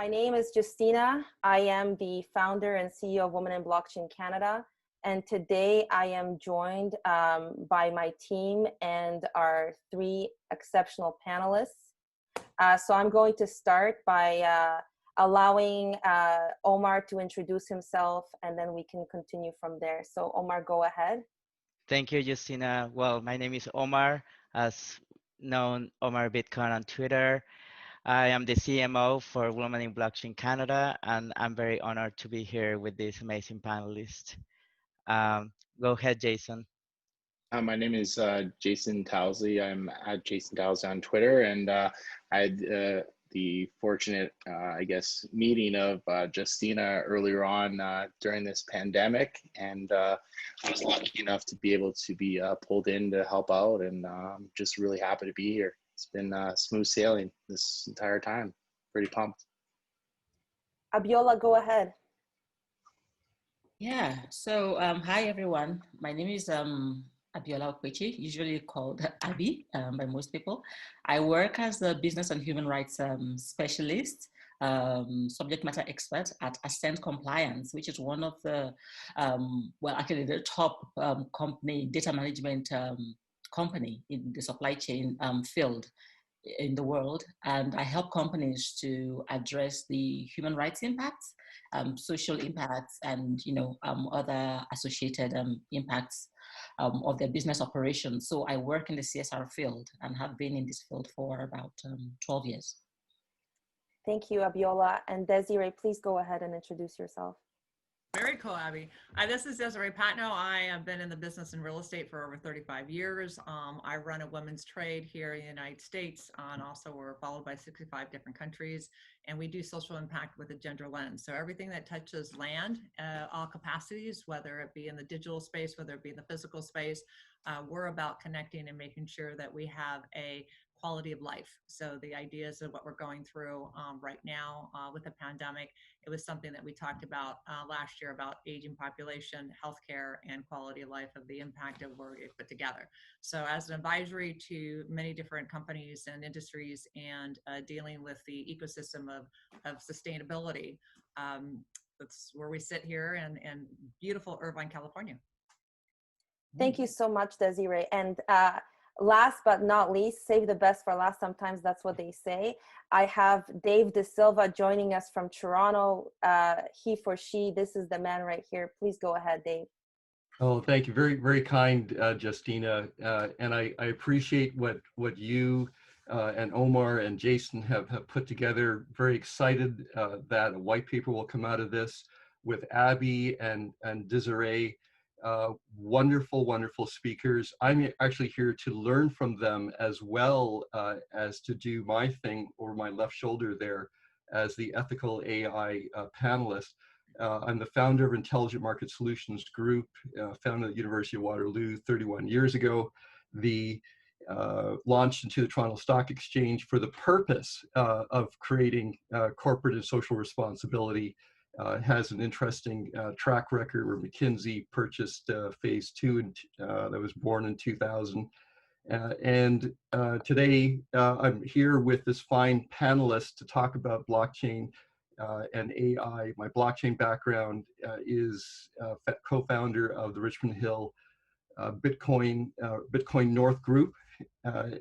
My name is Justyna. I am the founder and CEO of Women in Blockchain Canada. And today I am joined by my team and our three exceptional panelists. So I'm going to start by allowing Omar to introduce himself, and then we can continue from there. So Omar, go ahead. Thank you, Justyna. Well, my name is Omar, as known Omar Bitcoin on Twitter. I am the CMO for Women in Blockchain Canada, and I'm very honored to be here with these amazing panelists. Go ahead, Jason. My name is Jason Towsley. I'm at Jason Towsley on Twitter, and I had the fortunate, meeting of Justyna earlier on during this pandemic, and I was lucky enough to be able to be pulled in to help out, and I'm just really happy to be here. It's been smooth sailing this entire time. Pretty pumped. Abiola, go ahead. Yeah, so hi everyone. My name is Abiola Okpechi, usually called Abby by most people. I work as a business and human rights specialist, subject matter expert at Ascent Compliance, which is one of the, actually the top company, data management company in the supply chain field in the world. And I help companies to address the human rights impacts, social impacts, and other associated impacts of their business operations. So I work in the CSR field and have been in this field for about 12 years. Thank you, Abiola. And Desiree, please go ahead and introduce yourself. Very cool, Abby. This is Desiree Patno. I have been in the business and real estate for over 35 years. I run a women's trade here in the United States, and also we're followed by 65 different countries. And we do social impact with a gender lens. So everything that touches land, all capacities, whether it be in the digital space, whether it be in the physical space, we're about connecting and making sure that we have a quality of life. So the ideas of what we're going through right now with the pandemic, it was something that we talked about last year about aging population, healthcare, and quality of life of the impact of what we put together. So as an advisory to many different companies and industries and dealing with the ecosystem of sustainability, that's where we sit here in beautiful Irvine, California. Thank you so much, Desiree. And last but not least, save the best for last. Sometimes that's what they say. I have Dave De Silva joining us from Toronto. He for she. This is the man right here. Please go ahead, Dave. Oh, thank you. Very, very kind, Justyna. And I appreciate what you and Omar and Jason have put together. Very excited that a white paper will come out of this with Abby and Desiree. Wonderful, wonderful speakers. I'm actually here to learn from them as well as to do my thing over my left shoulder there as the ethical AI panelist. I'm the founder of Intelligent Market Solutions Group, founded at the University of Waterloo 31 years ago. Launched into the Toronto Stock Exchange for the purpose of creating corporate and social responsibility. Has an interesting track record where McKinsey purchased phase 2 and that was born in 2000. And today I'm here with this fine panelist to talk about blockchain and AI. My blockchain background is co-founder of the Richmond Hill Bitcoin North Group.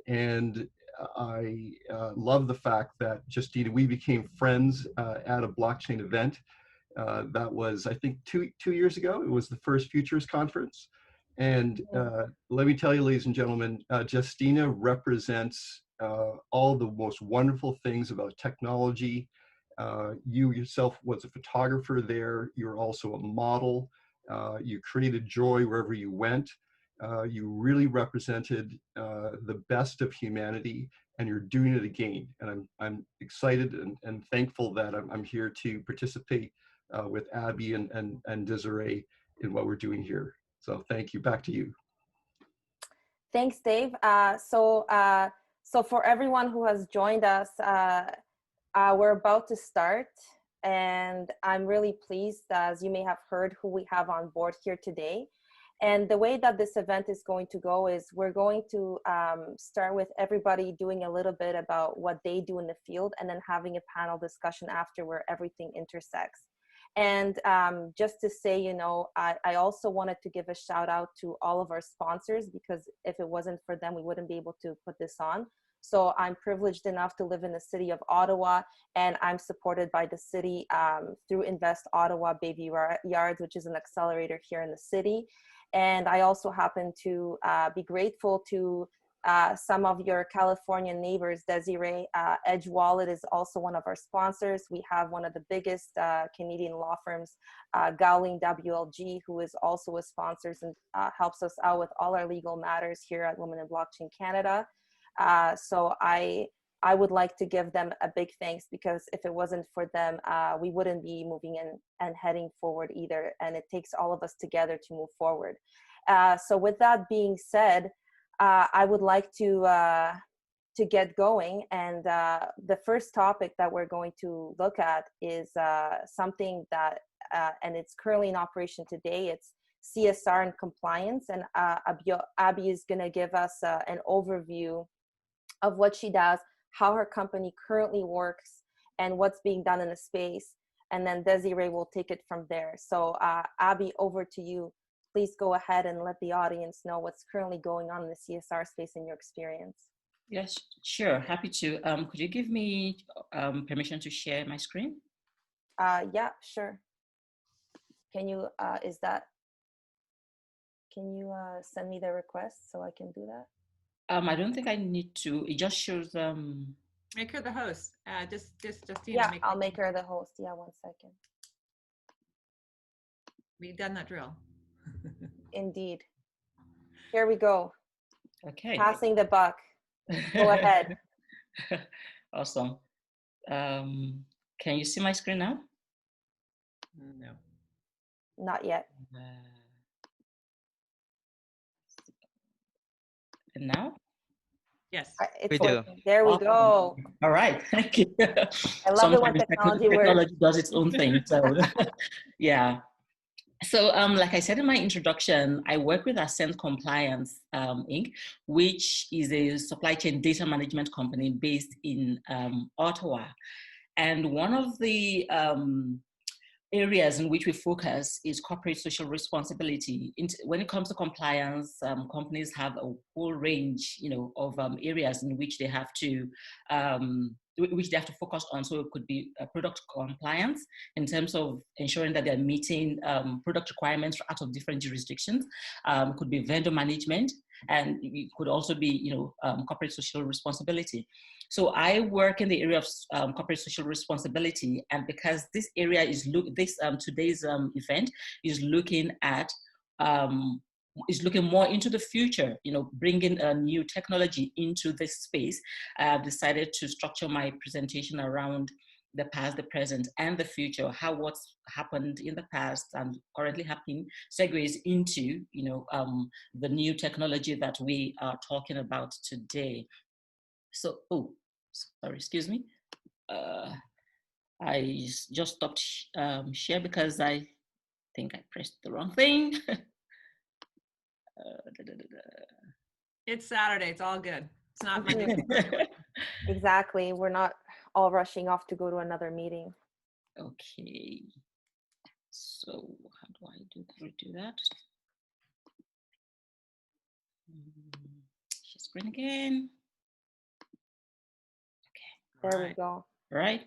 And I love the fact that Justyna, we became friends at a blockchain event. That was, I think, two years ago. It was the first Futures Conference. And let me tell you, ladies and gentlemen, Justyna represents all the most wonderful things about technology. You yourself was a photographer there. You're also a model. You created joy wherever you went. You really represented the best of humanity, and you're doing it again. And I'm excited and thankful that I'm here to participate with Abby and Desiree in what we're doing here. So thank you. Back to you. Thanks, Dave. So for everyone who has joined us, we're about to start, and I'm really pleased, as you may have heard, who we have on board here today. And the way that this event is going to go is we're going to start with everybody doing a little bit about what they do in the field, and then having a panel discussion after where everything intersects. And just to say, you know, I also wanted to give a shout out to all of our sponsors, because if it wasn't for them, we wouldn't be able to put this on. So I'm privileged enough to live in the city of Ottawa, and I'm supported by the city through Invest Ottawa Baby Yards, which is an accelerator here in the city. And I also happen to be grateful to some of your Californian neighbors. Desiree, Edge Wallet is also one of our sponsors. We have one of the biggest Canadian law firms, Gowling WLG, who is also a sponsor and helps us out with all our legal matters here at Women in Blockchain Canada. So I would like to give them a big thanks, because if it wasn't for them, we wouldn't be moving in and heading forward either. And it takes all of us together to move forward. So with that being said, I would like to get going. And the first topic that we're going to look at is something that, and it's currently in operation today. It's CSR and compliance. And Abby is going to give us an overview of what she does, how her company currently works, and what's being done in the space. And then Desiree will take it from there. So Abby, over to you. Please go ahead and let the audience know what's currently going on in the CSR space in your experience. Yes, sure, happy to. Could you give me permission to share my screen? Yeah, sure. Can you, can you send me the request so I can do that? I don't think I need to. It just shows. Make her the host. Justyna. Yeah, I'll make her the host. Yeah, 1 second. We've done that drill. Indeed. Here we go. Okay. Passing the buck. Go ahead. Awesome. Can you see my screen now? No. Not yet. And now? Yes. It's We do. working. There we go. All right. Thank you. I love it when technology works. Does its own thing. So, yeah. So, like I said in my introduction, I work with Ascent Compliance Inc., which is a supply chain data management company based in Ottawa. And one of the areas in which we focus is corporate social responsibility. When it comes to compliance, companies have a whole range, you know, of areas in which they have to focus on. So it could be product compliance in terms of ensuring that they're meeting product requirements out of different jurisdictions. It could be vendor management, and it could also be, you know, corporate social responsibility. So I work in the area of corporate social responsibility, and because this area is today's event is looking at is looking more into the future, you know, bringing a new technology into this space. I've decided to structure my presentation around the past, the present, and the future, how what's happened in the past and currently happening segues into, you know, the new technology that we are talking about today. So, oh, sorry, excuse me. I just stopped share because I think I pressed the wrong thing. It's Saturday. It's all good. It's not Monday. Exactly. We're not all rushing off to go to another meeting. Okay. So how do I redo that? Share screen again. Okay. There we go. All right.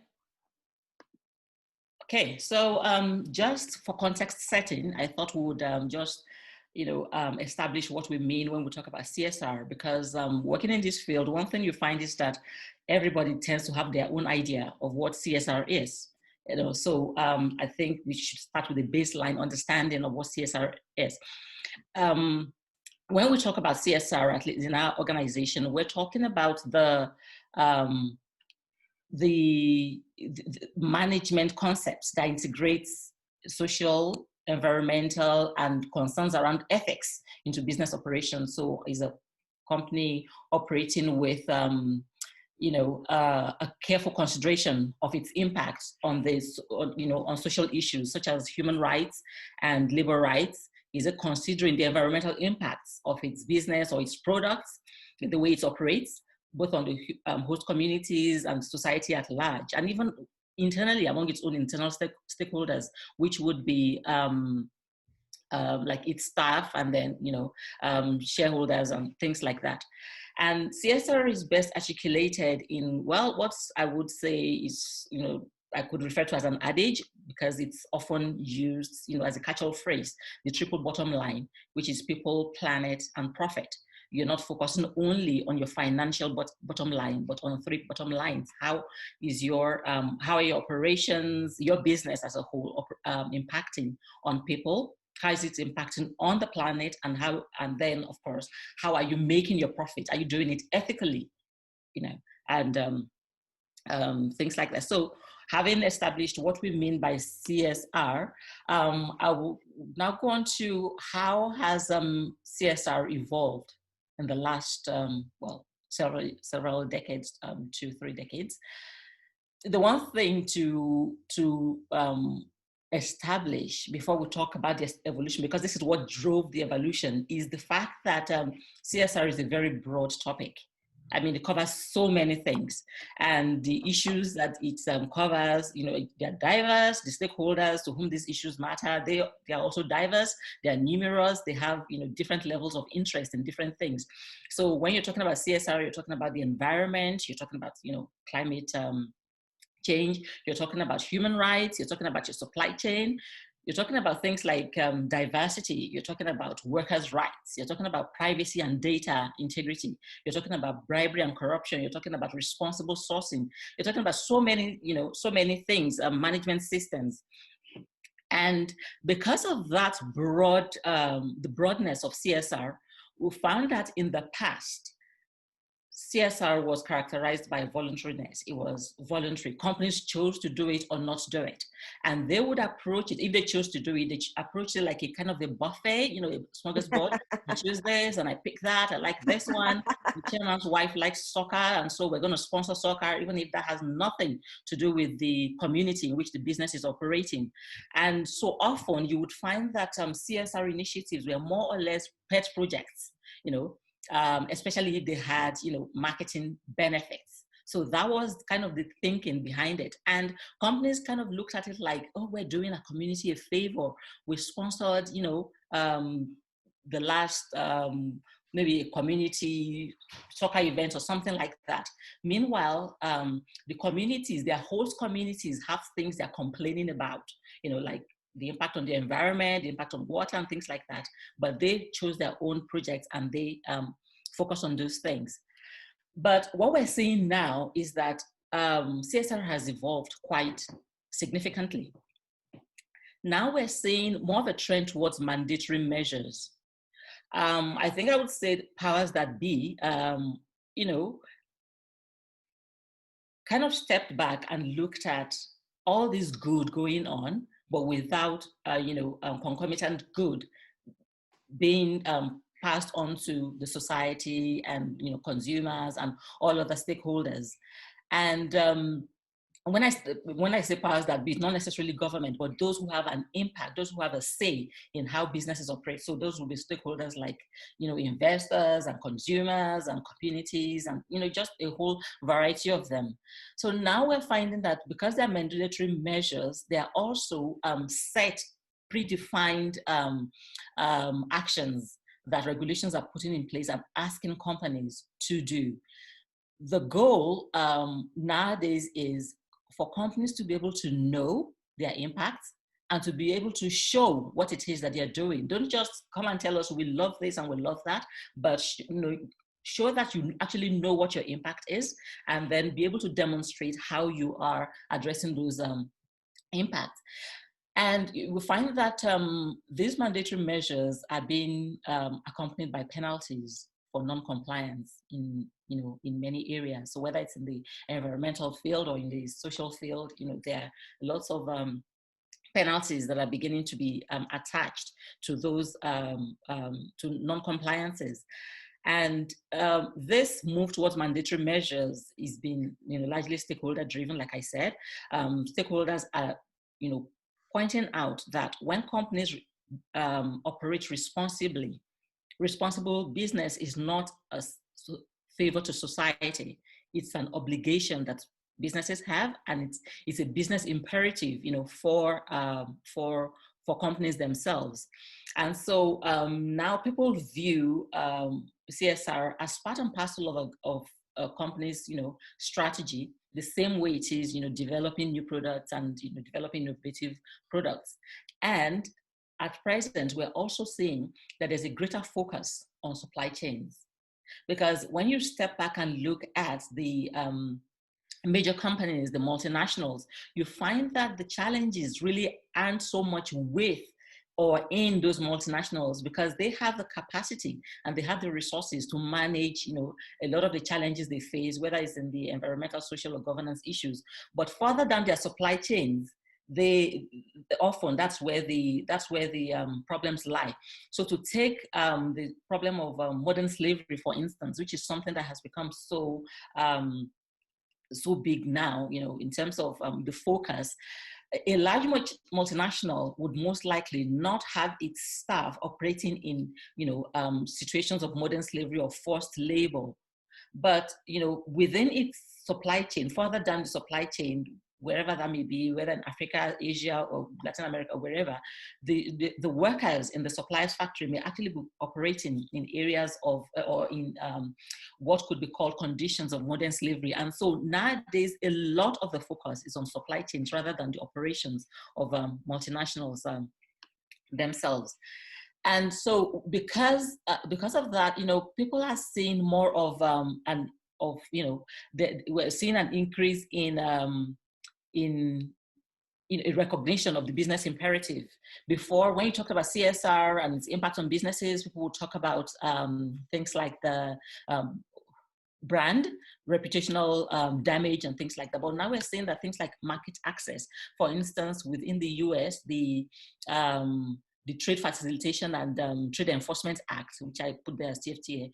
Okay. So just for context setting, I thought we would just, you know, establish what we mean when we talk about CSR, because working in this field, one thing you find is that everybody tends to have their own idea of what CSR is. You know, so I think we should start with a baseline understanding of what CSR is. When we talk about CSR, at least in our organization, we're talking about the management concepts that integrates social, environmental, and concerns around ethics into business operations. So is a company operating with you know, a careful consideration of its impact on this, you know, on social issues such as human rights and labor rights, Is it considering the environmental impacts of its business or its products, the way it operates, both on the host communities and society at large, and even internally among its own internal stakeholders, which would be like its staff and then, shareholders and things like that. And CSR is best articulated in, well, what I would say is, I could refer to as an adage, because it's often used, as a catch-all phrase, the triple bottom line, which is people, planet, and profit. You're not focusing only on your financial bottom line, but on 3 bottom lines. How is how are your operations, your business as a whole, impacting on people? How is it impacting on the planet? And then, of course, how are you making your profit? Are you doing it ethically? And things like that. So, having established what we mean by CSR, I will now go on to how has CSR evolved in the last, several decades, 2-3 decades. The one thing to establish before we talk about this evolution, because this is what drove the evolution, is the fact that CSR is a very broad topic. I mean, it covers so many things, and the issues that it covers, they're diverse. The stakeholders to whom these issues matter, they are also diverse. They are numerous. They have, different levels of interest in different things. So when you're talking about CSR, you're talking about the environment. You're talking about, climate change. You're talking about human rights. You're talking about your supply chain. You're talking about things like diversity. You're talking about workers' rights. You're talking about privacy and data integrity. You're talking about bribery and corruption. You're talking about responsible sourcing. You're talking about so many things, management systems. And because of that the broadness of CSR, we found that in the past, CSR was characterized by voluntariness. It was voluntary. Companies chose to do it or not do it. And they would approach it, if they chose to do it, they approach it like a kind of a buffet, a smorgasbord. I choose this and I pick that. I like this one. The chairman's wife likes soccer, and so we're going to sponsor soccer, even if that has nothing to do with the community in which the business is operating. And so often you would find that CSR initiatives were more or less pet projects, especially if they had, marketing benefits. So that was kind of the thinking behind it. And companies kind of looked at it like, oh, we're doing a community a favor. We sponsored, the last, maybe a community soccer event or something like that. Meanwhile, the communities, their host communities have things they're complaining about, like the impact on the environment, the impact on water and things like that. But they chose their own projects and they focus on those things. But what we're seeing now is that CSR has evolved quite significantly. Now we're seeing more of a trend towards mandatory measures. I think I would say powers that be, kind of stepped back and looked at all this good going on, but without, concomitant good being passed on to the society and, consumers and all other stakeholders. And when I say powers that be, not necessarily government, but those who have an impact, those who have a say in how businesses operate. So those will be stakeholders like, investors and consumers and communities and, just a whole variety of them. So now we're finding that because they're mandatory measures, they are also set predefined actions that regulations are putting in place and asking companies to do. The goal nowadays is for companies to be able to know their impacts and to be able to show what it is that they're doing. Don't just come and tell us we love this and we love that, but show that you actually know what your impact is, and then be able to demonstrate how you are addressing those impacts. And we find that these mandatory measures are being accompanied by penalties for non-compliance in many areas. So whether it's in the environmental field or in the social field, there are lots of penalties that are beginning to be attached to those to non-compliances. And this move towards mandatory measures is being largely stakeholder driven. Like I said, stakeholders are pointing out that when companies operate responsibly. Responsible business is not a favor to society. It's an obligation that businesses have, and it's a business imperative, for companies themselves. And so now people view CSR as part and parcel of a company's, strategy, the same way it is, developing new products and developing innovative products. And at present, we're also seeing that there's a greater focus on supply chains, because when you step back and look at the major companies, the multinationals, you find that the challenges really aren't so much with or in those multinationals, because they have the capacity and they have the resources to manage, a lot of the challenges they face, whether it's in the environmental, social, or governance issues. But further down their supply chains, that's where the problems lie. So to take the problem of modern slavery, for instance, which is something that has become so big now, in terms of the focus, a large multinational would most likely not have its staff operating in, situations of modern slavery or forced labor. But, within its supply chain, further down the supply chain, wherever that may be, whether in Africa, Asia, or Latin America, or wherever, the workers in the supplier's factory may actually be operating in areas of, or in what could be called conditions of modern slavery. And so nowadays, a lot of the focus is on supply chains rather than the operations of multinationals themselves. And so because of that, people are seeing more of, we're seeing an increase in a recognition of the business imperative. Before, when you talk about CSR and its impact on businesses, people would talk about things like the brand, reputational damage, and things like that. But now we're seeing that things like market access, for instance, within the US, the Trade Facilitation and Trade Enforcement Act, which I put there as TFTA,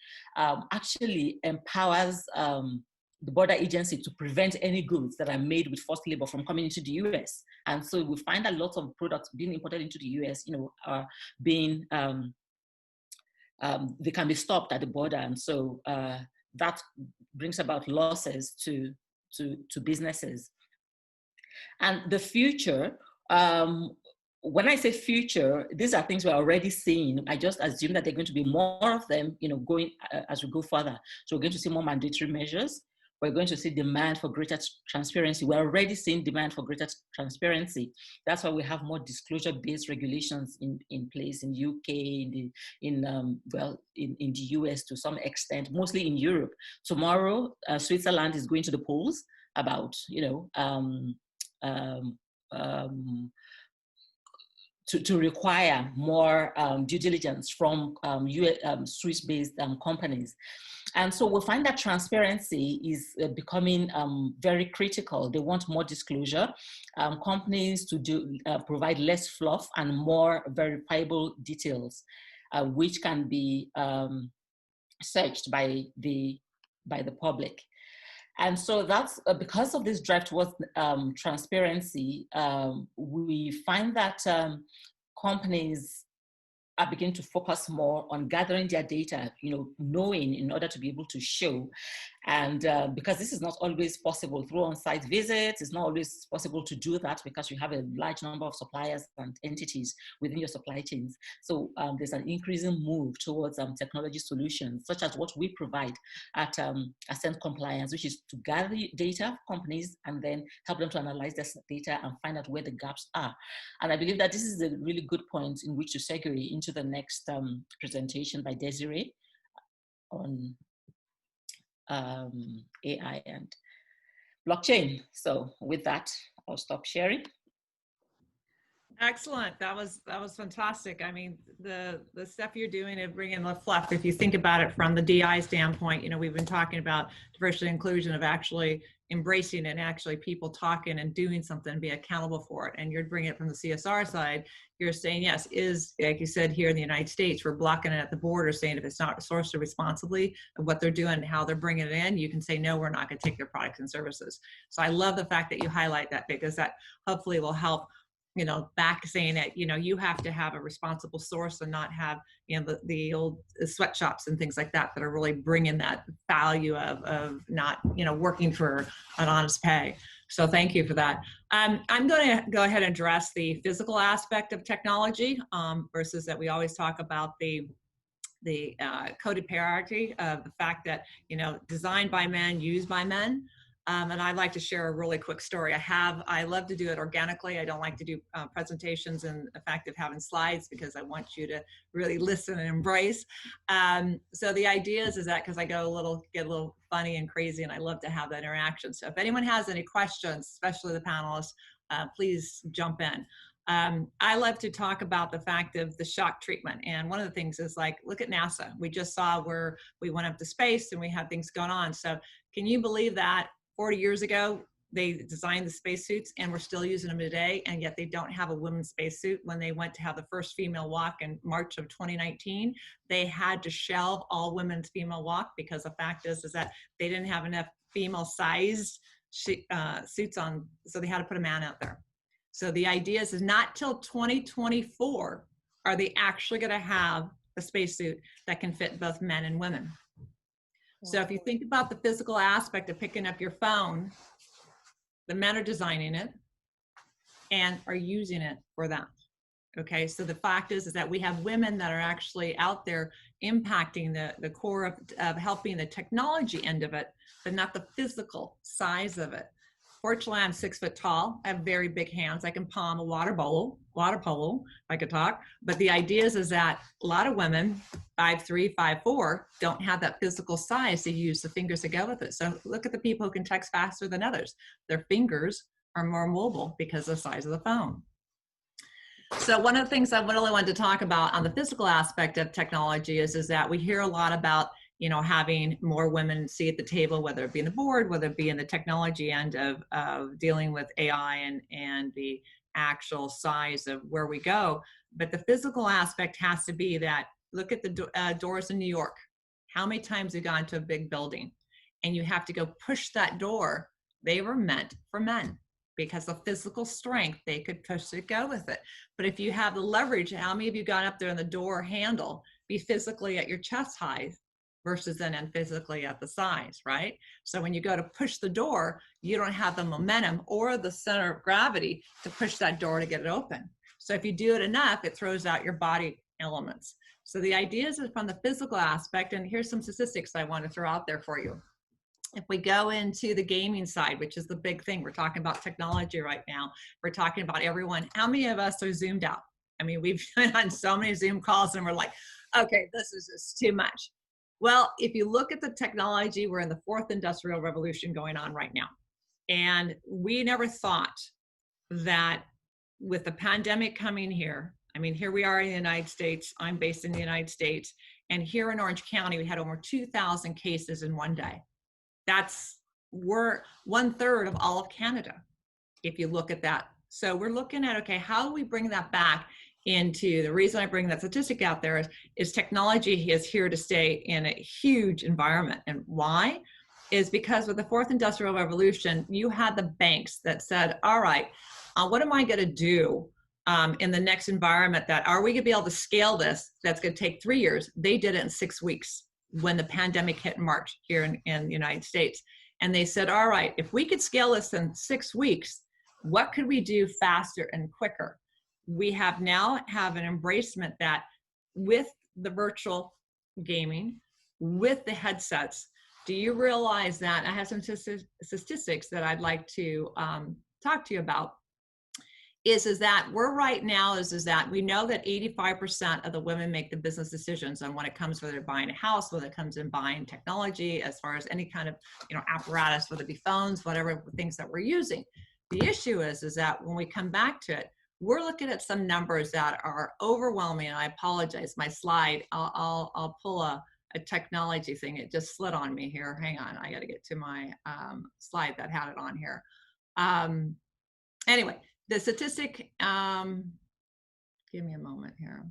actually empowers the border agency to prevent any goods that are made with forced labor from coming into the US. And so we find that lots of products being imported into the US, are being, they can be stopped at the border. And so that brings about losses to businesses. And the future, when I say future, these are things we're already seeing. I just assume that there are going to be more of them, going as we go further. So we're going to see more mandatory measures. We're going to see demand for greater transparency. We're already seeing demand for greater transparency. That's why we have more disclosure-based regulations in place in UK, in the US to some extent, mostly in Europe. Tomorrow, Switzerland is going to the polls about, to require more due diligence from Swiss-based companies. And so we'll find that transparency is becoming very critical. They want more disclosure, companies to provide less fluff and more verifiable details, which can be searched by the public. And so that's because of this drive towards transparency, we find that companies are beginning to focus more on gathering their data, knowing in order to be able to show. And because this is not always possible through on-site visits, it's not always possible to do that because you have a large number of suppliers and entities within your supply chains. So there's an increasing move towards technology solutions, such as what we provide at Ascent Compliance, which is to gather data of companies and then help them to analyze this data and find out where the gaps are. And I believe that this is a really good point in which to segue into the next presentation by Desiree on AI and blockchain. So with that, I'll stop sharing. Excellent. That was fantastic. I mean, the stuff you're doing of bringing the fluff, if you think about it from the DI standpoint, we've been talking about diversity and inclusion, of actually embracing it and actually people talking and doing something and be accountable for it. And you're bringing it from the CSR side. You're saying, yes, is, like you said, here in the United States, we're blocking it at the border, saying if it's not sourced responsibly of what they're doing and how they're bringing it in, you can say, no, we're not going to take their products and services. So I love the fact that you highlight that, because that hopefully will help back saying that, you have to have a responsible source and not have, the old sweatshops and things like that are really bringing that value of not, working for an honest pay. So thank you for that. I'm going to go ahead and address the physical aspect of technology versus that we always talk about the coded hierarchy of the fact that, designed by men, used by men. And I'd like to share a really quick story. I love to do it organically. I don't like to do presentations and the fact of having slides because I want you to really listen and embrace. So the idea is that because I get a little funny and crazy, and I love to have that interaction. So if anyone has any questions, especially the panelists, please jump in. I love to talk about the fact of the shock treatment. And one of the things is look at NASA. We just saw where we went up to space and we had things going on. So can you believe that 40 years ago, they designed the spacesuits and we're still using them today, and yet they don't have a women's spacesuit. When they went to have the first female walk in March of 2019, they had to shelve all women's female walk because the fact is that they didn't have enough female-sized suits on, so they had to put a man out there. So the idea is not till 2024 are they actually going to have a spacesuit that can fit both men and women. So if you think about the physical aspect of picking up your phone, the men are designing it and are using it for that. Okay, so the fact is that we have women that are actually out there impacting the core of helping the technology end of it, but not the physical size of it. Fortunately, I'm 6 foot tall. I have very big hands. I can palm a water polo, if I could talk. But the idea is that a lot of women, 5'3", 5'4", don't have that physical size to use the fingers to go with it. So look at the people who can text faster than others. Their fingers are more mobile because of the size of the phone. So one of the things I really wanted to talk about on the physical aspect of technology is that we hear a lot about having more women see at the table, whether it be in the board, whether it be in the technology end of dealing with AI and the actual size of where we go. But the physical aspect has to be that, look at the doors in New York. How many times have you gone to a big building and you have to go push that door? They were meant for men because of physical strength, they could push it, go with it. But if you have the leverage, how many of you gone up there and the door handle be physically at your chest height versus then physically at the size, right? So when you go to push the door, you don't have the momentum or the center of gravity to push that door to get it open. So if you do it enough, it throws out your body elements. So the idea is from the physical aspect, and here's some statistics I want to throw out there for you. If we go into the gaming side, which is the big thing, we're talking about technology right now. We're talking about everyone. How many of us are Zoomed out? I mean, we've been on so many Zoom calls and we're like, okay, this is just too much. Well, if you look at the technology, we're in the 4th industrial revolution going on right now. And we never thought that with the pandemic coming here, I mean, here we are in the United States, I'm based in the United States, and here in Orange County, we had over 2,000 cases in one day. We're 1/3 of all of Canada, if you look at that. So we're looking at, okay, how do we bring that back into, the reason I bring that statistic out there is technology is here to stay in a huge environment. And why? Is because with the 4th industrial revolution, you had the banks that said, all right, what am I going to do in the next environment that, are we going to be able to scale this? That's going to take 3 years. They did it in 6 weeks when the pandemic hit in March here in the United States. And they said, all right, if we could scale this in 6 weeks, what could we do faster and quicker? We have now have an embracement that with the virtual gaming, with the headsets, do you realize that, I have some statistics that I'd like to talk to you about, is that we're right now is that we know that 85% of the women make the business decisions on when it comes, whether they're buying a house, whether it comes in buying technology, as far as any kind of apparatus, whether it be phones, whatever things that we're using. The issue is that when we come back to it, we're looking at some numbers that are overwhelming. And I apologize, my slide, I'll pull a technology thing. It just slid on me here. Hang on, I got to get to my slide that had it on here. Anyway, the statistic, give me a moment here.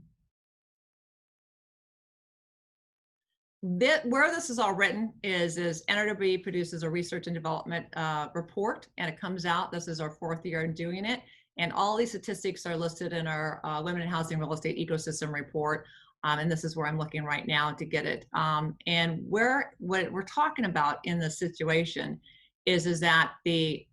Where this is all written is NRW produces a research and development report, and it comes out, this is our 4th year in doing it, And all these statistics are listed in our Women in Housing Real Estate Ecosystem Report. And this is where I'm looking right now to get it. And what we're talking about in this situation is that the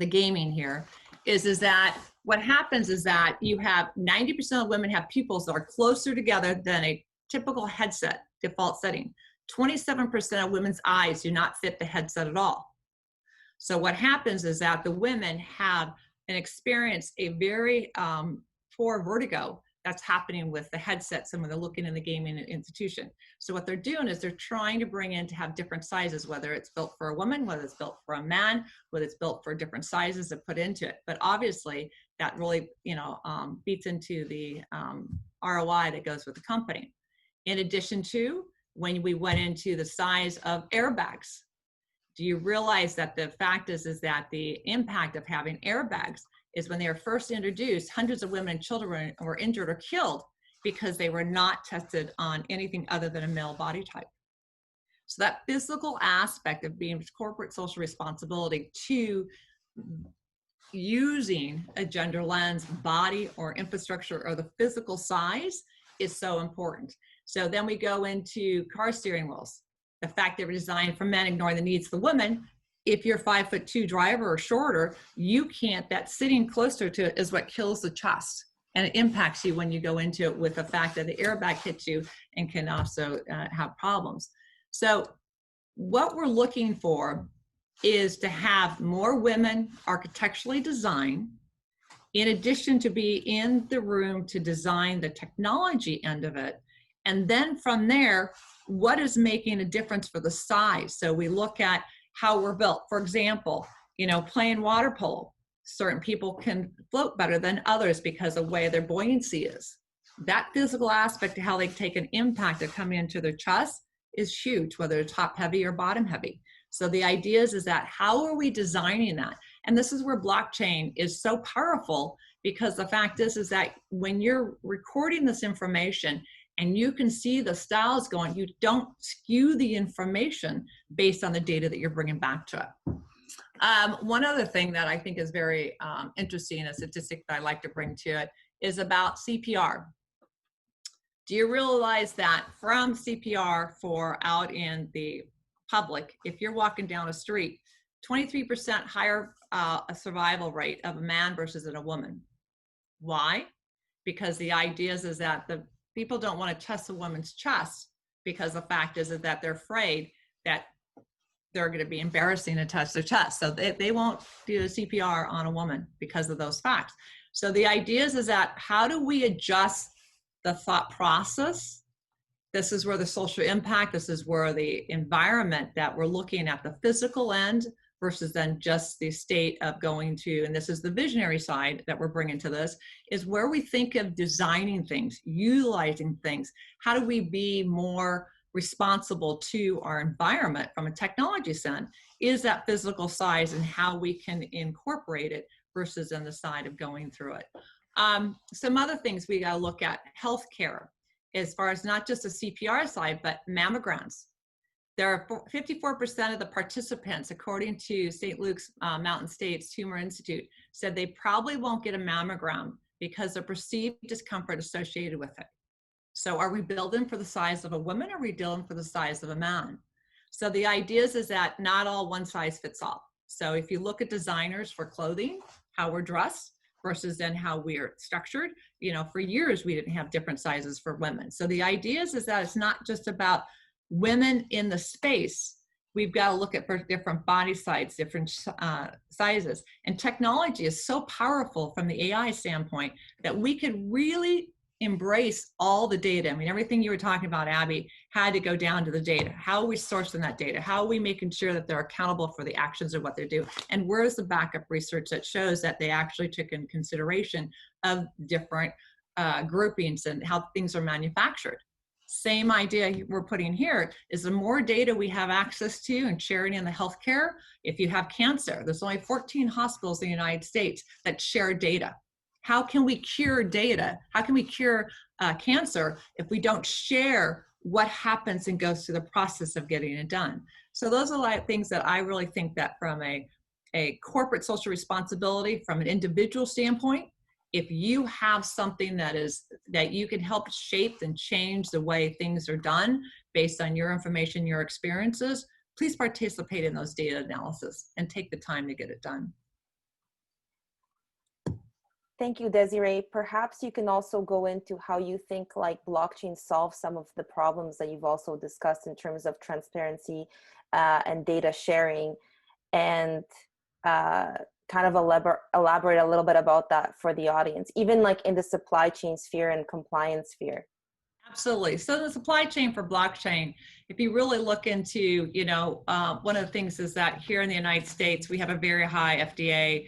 gaming here is that what happens is that you have 90% of women have pupils that are closer together than a typical headset default setting. 27% of women's eyes do not fit the headset at all. So what happens is that the women have and experience a very poor vertigo that's happening with the headsets and when they're looking in the gaming institution. So what they're doing is they're trying to bring in to have different sizes, whether it's built for a woman, whether it's built for a man, whether it's built for different sizes to put into it. But obviously that really, beats into the ROI that goes with the company. In addition to, when we went into the size of airbags, do you realize that the fact is that the impact of having airbags is when they were first introduced, hundreds of women and children were injured or killed because they were not tested on anything other than a male body type. So that physical aspect of being corporate social responsibility to using a gender lens, body or infrastructure or the physical size is so important. So then we go into car steering wheels. The fact they were designed for men, ignoring the needs of the women. If you're 5'2" driver or shorter, you can't, that sitting closer to it is what kills the chest. And it impacts you when you go into it with the fact that the airbag hits you and can also have problems. So what we're looking for is to have more women architecturally designed, in addition to be in the room to design the technology end of it. And then from there, what is making a difference for the size? So we look at how we're built. For example, playing water polo, certain people can float better than others because of the way their buoyancy is. That physical aspect of how they take an impact of coming into their chest is huge, whether it's top heavy or bottom heavy. So the idea is that how are we designing that? And this is where blockchain is so powerful, because the fact is that when you're recording this information and you can see the styles going, you don't skew the information based on the data that you're bringing back to it. One other thing that I think is very interesting, a statistic that I like to bring to it, is about CPR. Do you realize that from CPR for out in the public, if you're walking down a street, 23% higher a survival rate of a man versus a woman? Why? Because the idea is that the people don't want to test a woman's chest, because the fact is that they're afraid that they're going to be embarrassing to touch their chest. So they won't do a CPR on a woman because of those facts. So the idea is that how do we adjust the thought process? This is where the social impact, this is where the environment that we're looking at, the physical end versus then just the state of going to, and this is the visionary side that we're bringing to this, is where we think of designing things, utilizing things. How do we be more responsible to our environment from a technology sense? Is that physical size and how we can incorporate it versus on the side of going through it. Some other things we gotta look at, healthcare, as far as not just the CPR side, but mammograms. There are 54% of the participants, according to St. Luke's Mountain State's Tumor Institute, said they probably won't get a mammogram because of perceived discomfort associated with it. So are we building for the size of a woman, or are we building for the size of a man? So the idea is that not all one size fits all. So if you look at designers for clothing, how we're dressed versus then how we're structured, for years we didn't have different sizes for women. So the idea is that it's not just about women in the space. We've got to look at for different body size, different sizes. And technology is so powerful from the AI standpoint that we could really embrace all the data. I mean, everything you were talking about, Abby, had to go down to the data. How are we sourcing that data? How are we making sure that they're accountable for the actions of what they do? And where's the backup research that shows that they actually took in consideration of different groupings and how things are manufactured? Same idea we're putting here is the more data we have access to and sharing in the healthcare. If you have cancer, there's only 14 hospitals in the United States that share data. How can we cure data? How can we cure cancer if we don't share what happens and goes through the process of getting it done? So those are like things that I really think that from a a corporate social responsibility from an individual standpoint. If you have something that you can help shape and change the way things are done based on your information, your experiences, please participate in those data analysis and take the time to get it done. Thank you, Desiree. Perhaps you can also go into how you think like blockchain solves some of the problems that you've also discussed in terms of transparency and data sharing, and kind of elaborate a little bit about that for the audience, even like in the supply chain sphere and compliance sphere. Absolutely. So the supply chain for blockchain, if you really look into, one of the things is that here in the United States, we have a very high FDA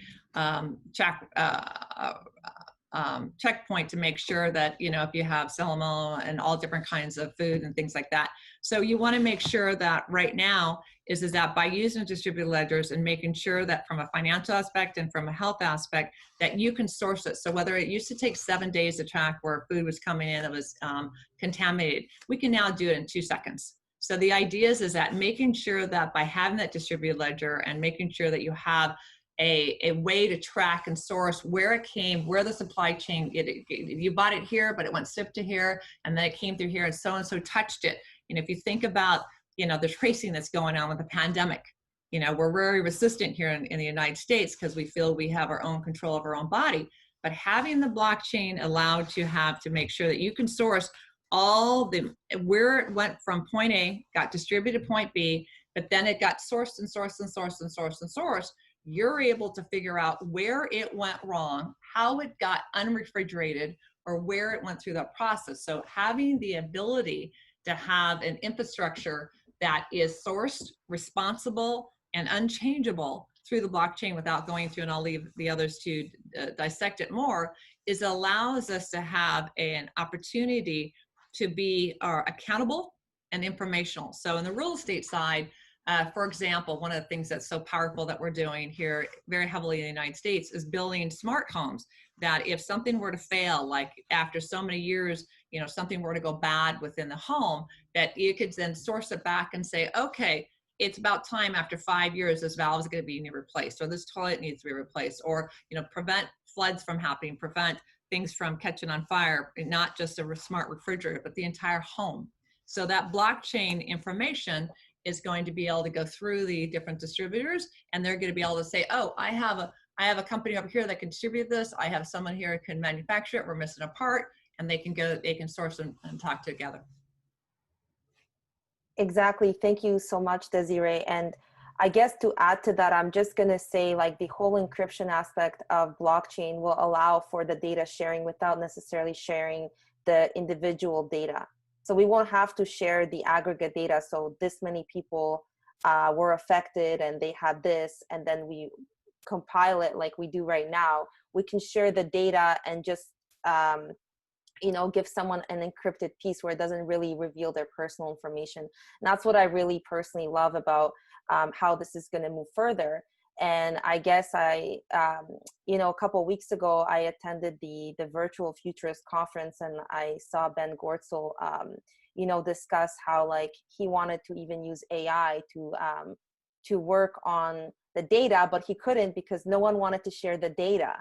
checkpoint to make sure that, if you have salmonella and all different kinds of food and things like that. So you want to make sure that right now is that by using distributed ledgers and making sure that from a financial aspect and from a health aspect, that you can source it. So whether it used to take 7 days to track where food was coming in that was contaminated, we can now do it in 2 seconds. So the idea is that making sure that by having that distributed ledger and making sure that you have a way to track and source where it came, where the supply chain, you bought it here, but it went shipped to here, and then it came through here, and so touched it. If you think about, the tracing that's going on with the pandemic, we're very resistant here in the United States because we feel we have our own control of our own body. But having the blockchain allowed to make sure that you can source where it went from point A, got distributed to point B, but then it got sourced and sourced and sourced and sourced and sourced, you're able to figure out where it went wrong, how it got unrefrigerated, or where it went through that process. So having the ability to have an infrastructure that is sourced, responsible, and unchangeable through the blockchain without going through, and I'll leave the others to dissect it more, allows us to have an opportunity to be accountable and informational. So in the real estate side, for example, one of the things that's so powerful that we're doing here very heavily in the United States is building smart homes, that if something were to fail, like after so many years, something were to go bad within the home, that you could then source it back and say, okay, it's about time after 5 years, this valve is going to be replaced, or this toilet needs to be replaced, or, prevent floods from happening, prevent things from catching on fire, not just a smart refrigerator, but the entire home. So that blockchain information is going to be able to go through the different distributors, and they're going to be able to say, oh, I have a company over here that can distribute this. I have someone here who can manufacture it. We're missing a part, and they can source and talk together. Exactly. Thank you so much, Desiree. And I guess to add to that, I'm just going to say like the whole encryption aspect of blockchain will allow for the data sharing without necessarily sharing the individual data. So we won't have to share the aggregate data. So this many people were affected and they had this, and then we compile it like we do right now. We can share the data and just, give someone an encrypted piece where it doesn't really reveal their personal information. And that's what I really personally love about how this is going to move further. And I guess a couple of weeks ago, I attended the Virtual Futurist Conference, and I saw Ben Gortzel, discuss how like he wanted to even use AI to work on the data, but he couldn't because no one wanted to share the data.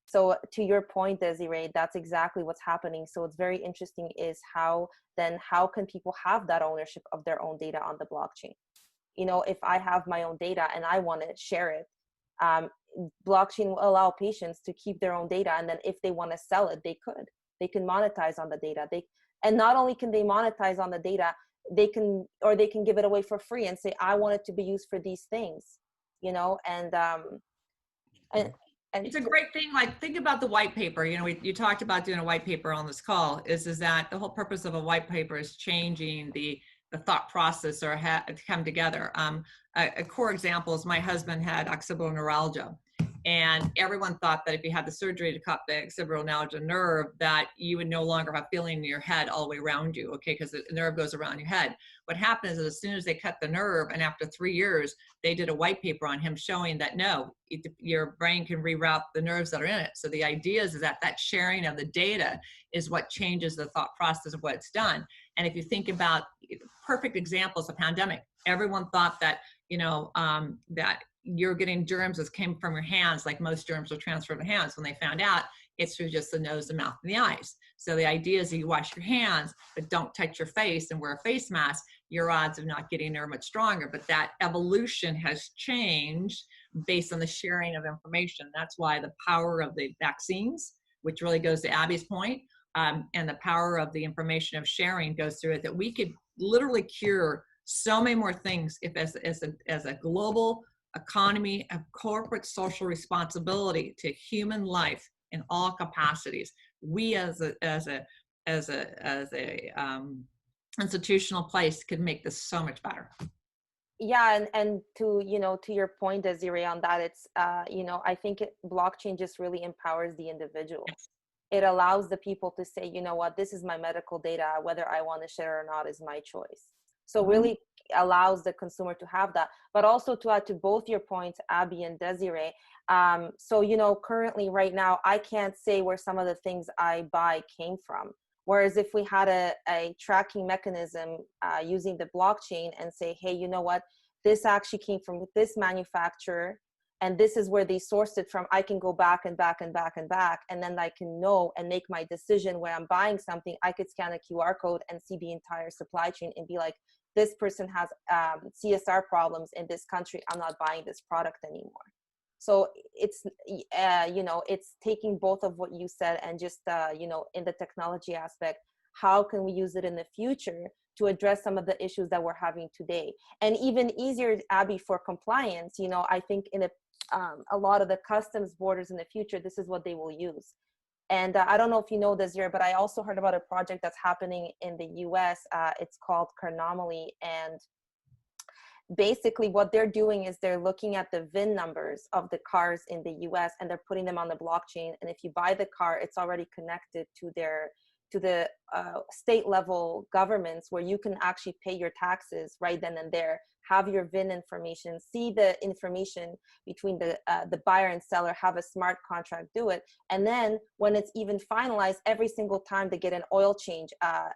So to your point, Desiree, that's exactly what's happening. So it's very interesting is how can people have that ownership of their own data on the blockchain? If I have my own data and I want to share it, blockchain will allow patients to keep their own data. And then if they want to sell it, they can monetize on the data. And not only can they monetize on the data, they can give it away for free and say, I want it to be used for these things, and it's a great thing. Like, think about the white paper. You talked about doing a white paper on this call. Is that the whole purpose of a white paper is changing the thought process or come together. A core example is my husband had occipital neuralgia, and everyone thought that if you had the surgery to cut the occipital nerve, that you would no longer have feeling in your head all the way around you, okay, because the nerve goes around your head. What happened is that as soon as they cut the nerve, and after 3 years, they did a white paper on him showing that no, your brain can reroute the nerves that are in it. So the idea is that sharing of the data is what changes the thought process of what's done. And if you think about perfect examples of pandemic, everyone thought that that you're getting germs that came from your hands, like most germs are transferred to hands. When they found out, it's through just the nose, the mouth, and the eyes. So the idea is that you wash your hands, but don't touch your face and wear a face mask. Your odds of not getting there are much stronger. But that evolution has changed based on the sharing of information. That's why the power of the vaccines, which really goes to Abby's point, and the power of the information of sharing goes through it, that we could literally cure so many more things if as a global economy of corporate social responsibility to human life in all capacities. We as a institutional place could make this so much better. Yeah, and to to your point, Desiree, on that, it's I think blockchain just really empowers the individual. Yes. It allows the people to say, you know what, this is my medical data, whether I want to share or not is my choice. So really allows the consumer to have that. But also, to add to both your points, Abby and Desiree, so currently right now I can't say where some of the things I buy came from. Whereas if we had a tracking mechanism using the blockchain and say, hey, you know what, this actually came from this manufacturer and this is where they sourced it from, I can go back and back and back and back, and then I can know and make my decision when I'm buying something. I could scan a QR code and see the entire supply chain and be like, this person has CSR problems in this country, I'm not buying this product anymore. So it's, it's taking both of what you said and just, in the technology aspect, how can we use it in the future to address some of the issues that we're having today? And even easier, Abby, for compliance, I think in a lot of the customs borders in the future, this is what they will use. And I don't know if you know this year, but I also heard about a project that's happening in the US. It's called Carnomaly. And basically what they're doing is they're looking at the VIN numbers of the cars in the US and they're putting them on the blockchain. And if you buy the car, it's already connected to the state level governments, where you can actually pay your taxes right then and there, have your VIN information, see the information between the buyer and seller, have a smart contract do it. And then when it's even finalized, every single time they get an oil change,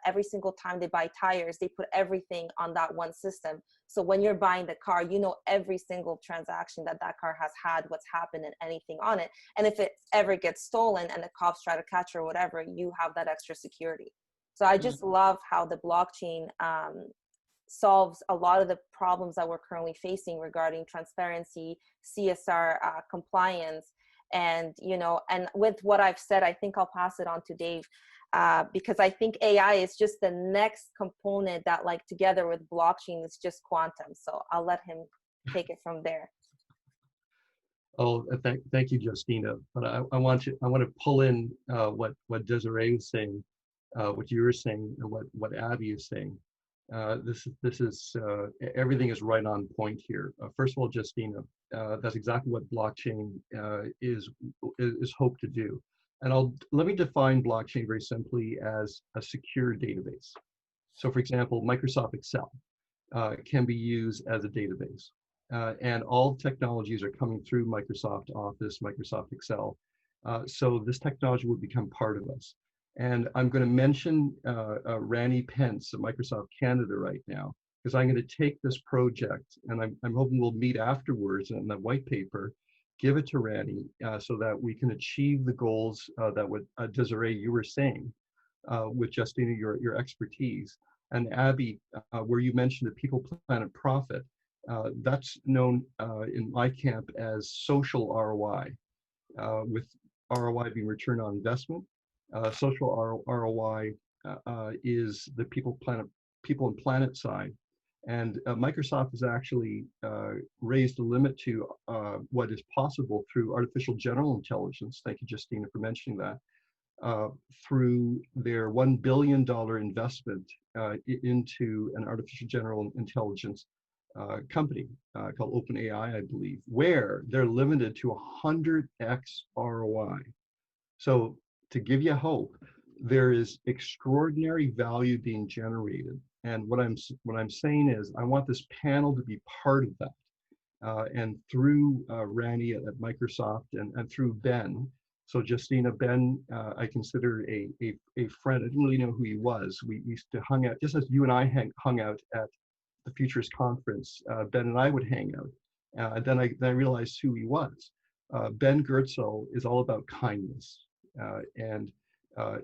every single time they buy tires, they put everything on that one system. So when you're buying the car, you know every single transaction that car has had, what's happened and anything on it. And if it ever gets stolen and the cops try to catch or whatever, you have that extra security. So I just love how the blockchain solves a lot of the problems that we're currently facing regarding transparency, CSR, compliance. And, and with what I've said, I think I'll pass it on to Dave, because I think AI is just the next component that, like, together with blockchain, is just quantum. So I'll let him take it from there. Oh, thank you, Justyna. But I want to pull in what Desiree was saying, what you were saying, and what Abby is saying. This is everything is right on point here. First of all, Justyna, that's exactly what blockchain is hoped to do. And let me define blockchain very simply as a secure database. So, for example, Microsoft Excel can be used as a database, and all technologies are coming through Microsoft Office, Microsoft Excel. So this technology will become part of us. And I'm going to mention Randy Pence of Microsoft Canada right now, because I'm going to take this project, and I'm hoping we'll meet afterwards in the white paper, give it to Randy so that we can achieve the goals that what Desiree, you were saying, with Justyna, your expertise. And Abby, where you mentioned the People, Planet, Profit, that's known in my camp as social ROI, with ROI being return on investment. Social ROI is the people and planet side, and Microsoft has actually raised the limit to what is possible through artificial general intelligence. Thank you, Justyna, for mentioning that. Through their $1 billion investment into an artificial general intelligence company called OpenAI, I believe, where they're limited to 100x ROI. So, to give you hope, there is extraordinary value being generated. And what I'm saying is, I want this panel to be part of that. And through Randy at Microsoft and through Ben. So Justyna, Ben, I consider a friend. I didn't really know who he was. We used to hung out, just as you and I hung out at the Futurist Conference, Ben and I would hang out. Then I realized who he was. Ben Goertzel is all about kindness, and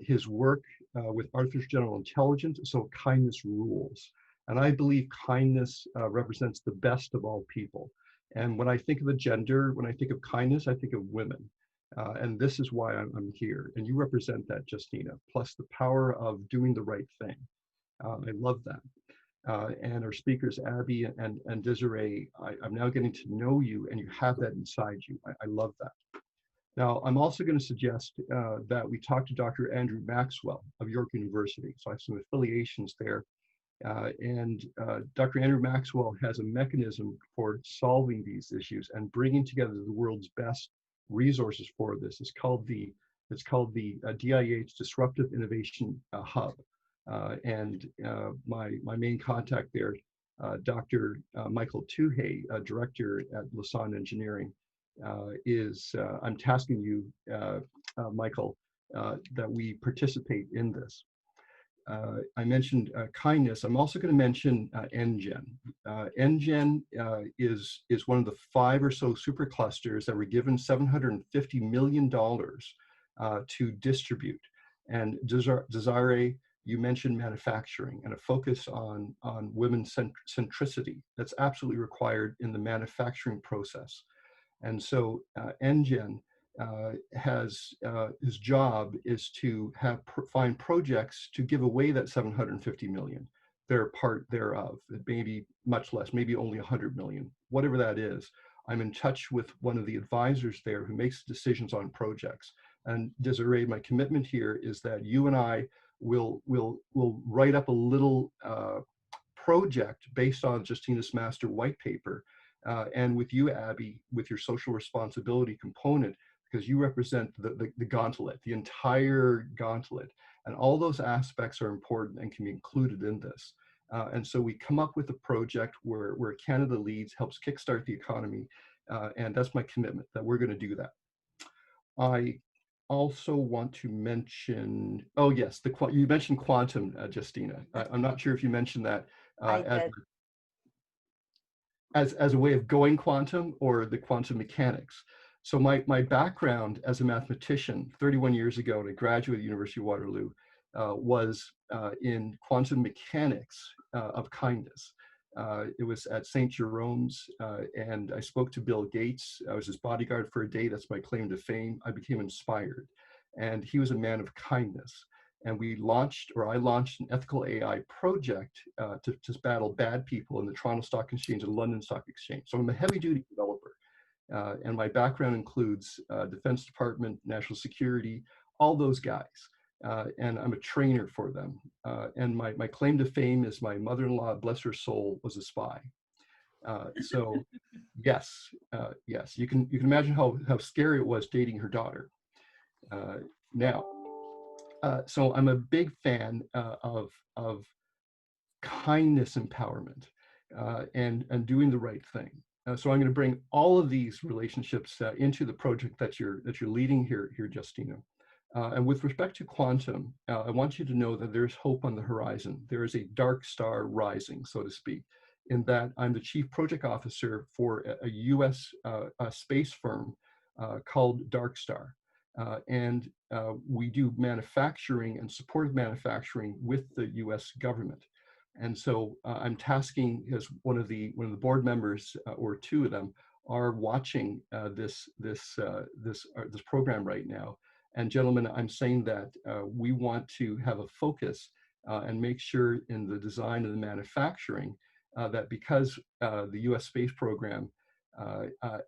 his work with artificial general intelligence, so kindness rules. And I believe kindness represents the best of all people. And when I think of a gender, when I think of kindness, I think of women. And this is why I'm here. And you represent that, Justyna, plus the power of doing the right thing. I love that. And our speakers, Abby and Desiree, I'm now getting to know you, and you have that inside you. I love that. Now, I'm also going to suggest that we talk to Dr. Andrew Maxwell of York University. So I have some affiliations there. Dr. Andrew Maxwell has a mechanism for solving these issues and bringing together the world's best resources for this. It's called the DIH Disruptive Innovation Hub. My main contact there, Dr. Michael Tuhey, Director at Lausanne Engineering, I'm tasking you, Michael, that we participate in this. I mentioned kindness. I'm also going to mention NGen. NGen is one of the 5 or so superclusters that were given $750 million to distribute. And Desiree, you mentioned manufacturing and a focus on women centricity. That's absolutely required in the manufacturing process. And so NGen his job is to find projects to give away that 750 million. They're part thereof. It may be much less, maybe only 100 million, whatever that is. I'm in touch with one of the advisors there who makes decisions on projects. And Desiree, my commitment here is that you and I will write up a little project based on Justyna's master white paper, and with you, Abby, with your social responsibility component, because you represent the gauntlet, the entire gauntlet. And all those aspects are important and can be included in this. And so we come up with a project where Canada leads, helps kickstart the economy. And that's my commitment, that we're going to do that. I also want to mention, oh yes, you mentioned quantum, Justyna. I'm not sure if you mentioned that as a way of going quantum or the quantum mechanics. So my background as a mathematician 31 years ago when I graduated at the University of Waterloo was in quantum mechanics of kindness. It was at St. Jerome's, and I spoke to Bill Gates. I was his bodyguard for a day. That's my claim to fame. I became inspired. And he was a man of kindness. And I launched an ethical AI project to battle bad people in the Toronto Stock Exchange and London Stock Exchange. So I'm a heavy duty developer. And my background includes Defense Department, National Security, all those guys. And I'm a trainer for them. And my claim to fame is my mother-in-law, bless her soul, was a spy. So yes, you can imagine how scary it was dating her daughter. So I'm a big fan of kindness empowerment and doing the right thing. So I'm going to bring all of these relationships into the project that you're leading here, Justyna. And with respect to quantum, I want you to know that there's hope on the horizon. There is a dark star rising, so to speak, in that I'm the chief project officer for a US space firm called Dark Star. And we do manufacturing and support manufacturing with the US government. And so I'm tasking, as one of the board members or 2 of them are watching this program right now. And gentlemen, I'm saying that we want to have a focus and make sure in the design and the manufacturing that because the US space program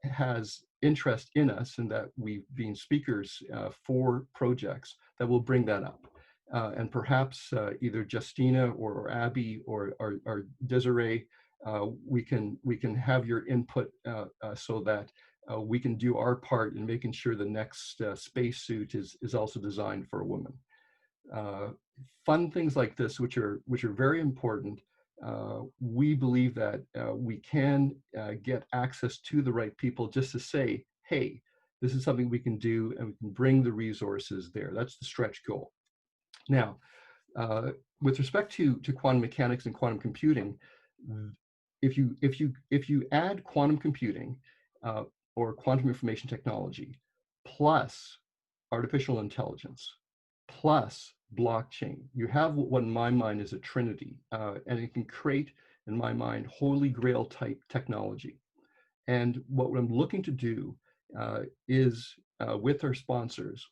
has interest in us and that we've been speakers for projects, that will bring that up. And perhaps either Justyna or Abby or Desiree, we can have your input so that we can do our part in making sure the next spacesuit is also designed for a woman. Fun things like this, which are very important. We believe that we can get access to the right people just to say, hey, this is something we can do, and we can bring the resources there. That's the stretch goal. Now, with respect to quantum mechanics and quantum computing, if you add quantum computing or quantum information technology plus artificial intelligence plus blockchain, you have what in my mind is a trinity, and it can create, in my mind, holy grail type technology. And what I'm looking to do is with our sponsors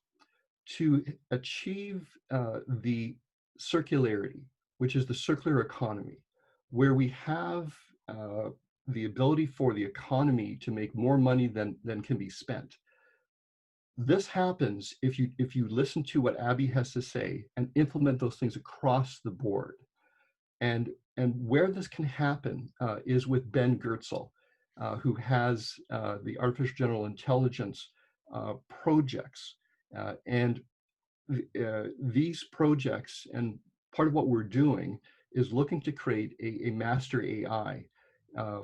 to achieve the circularity, which is the circular economy, where we have the ability for the economy to make more money than can be spent. This happens if you listen to what Abby has to say and implement those things across the board. And where this can happen is with Ben Goertzel, who has the artificial general intelligence projects. And these projects, and part of what we're doing is looking to create a master AI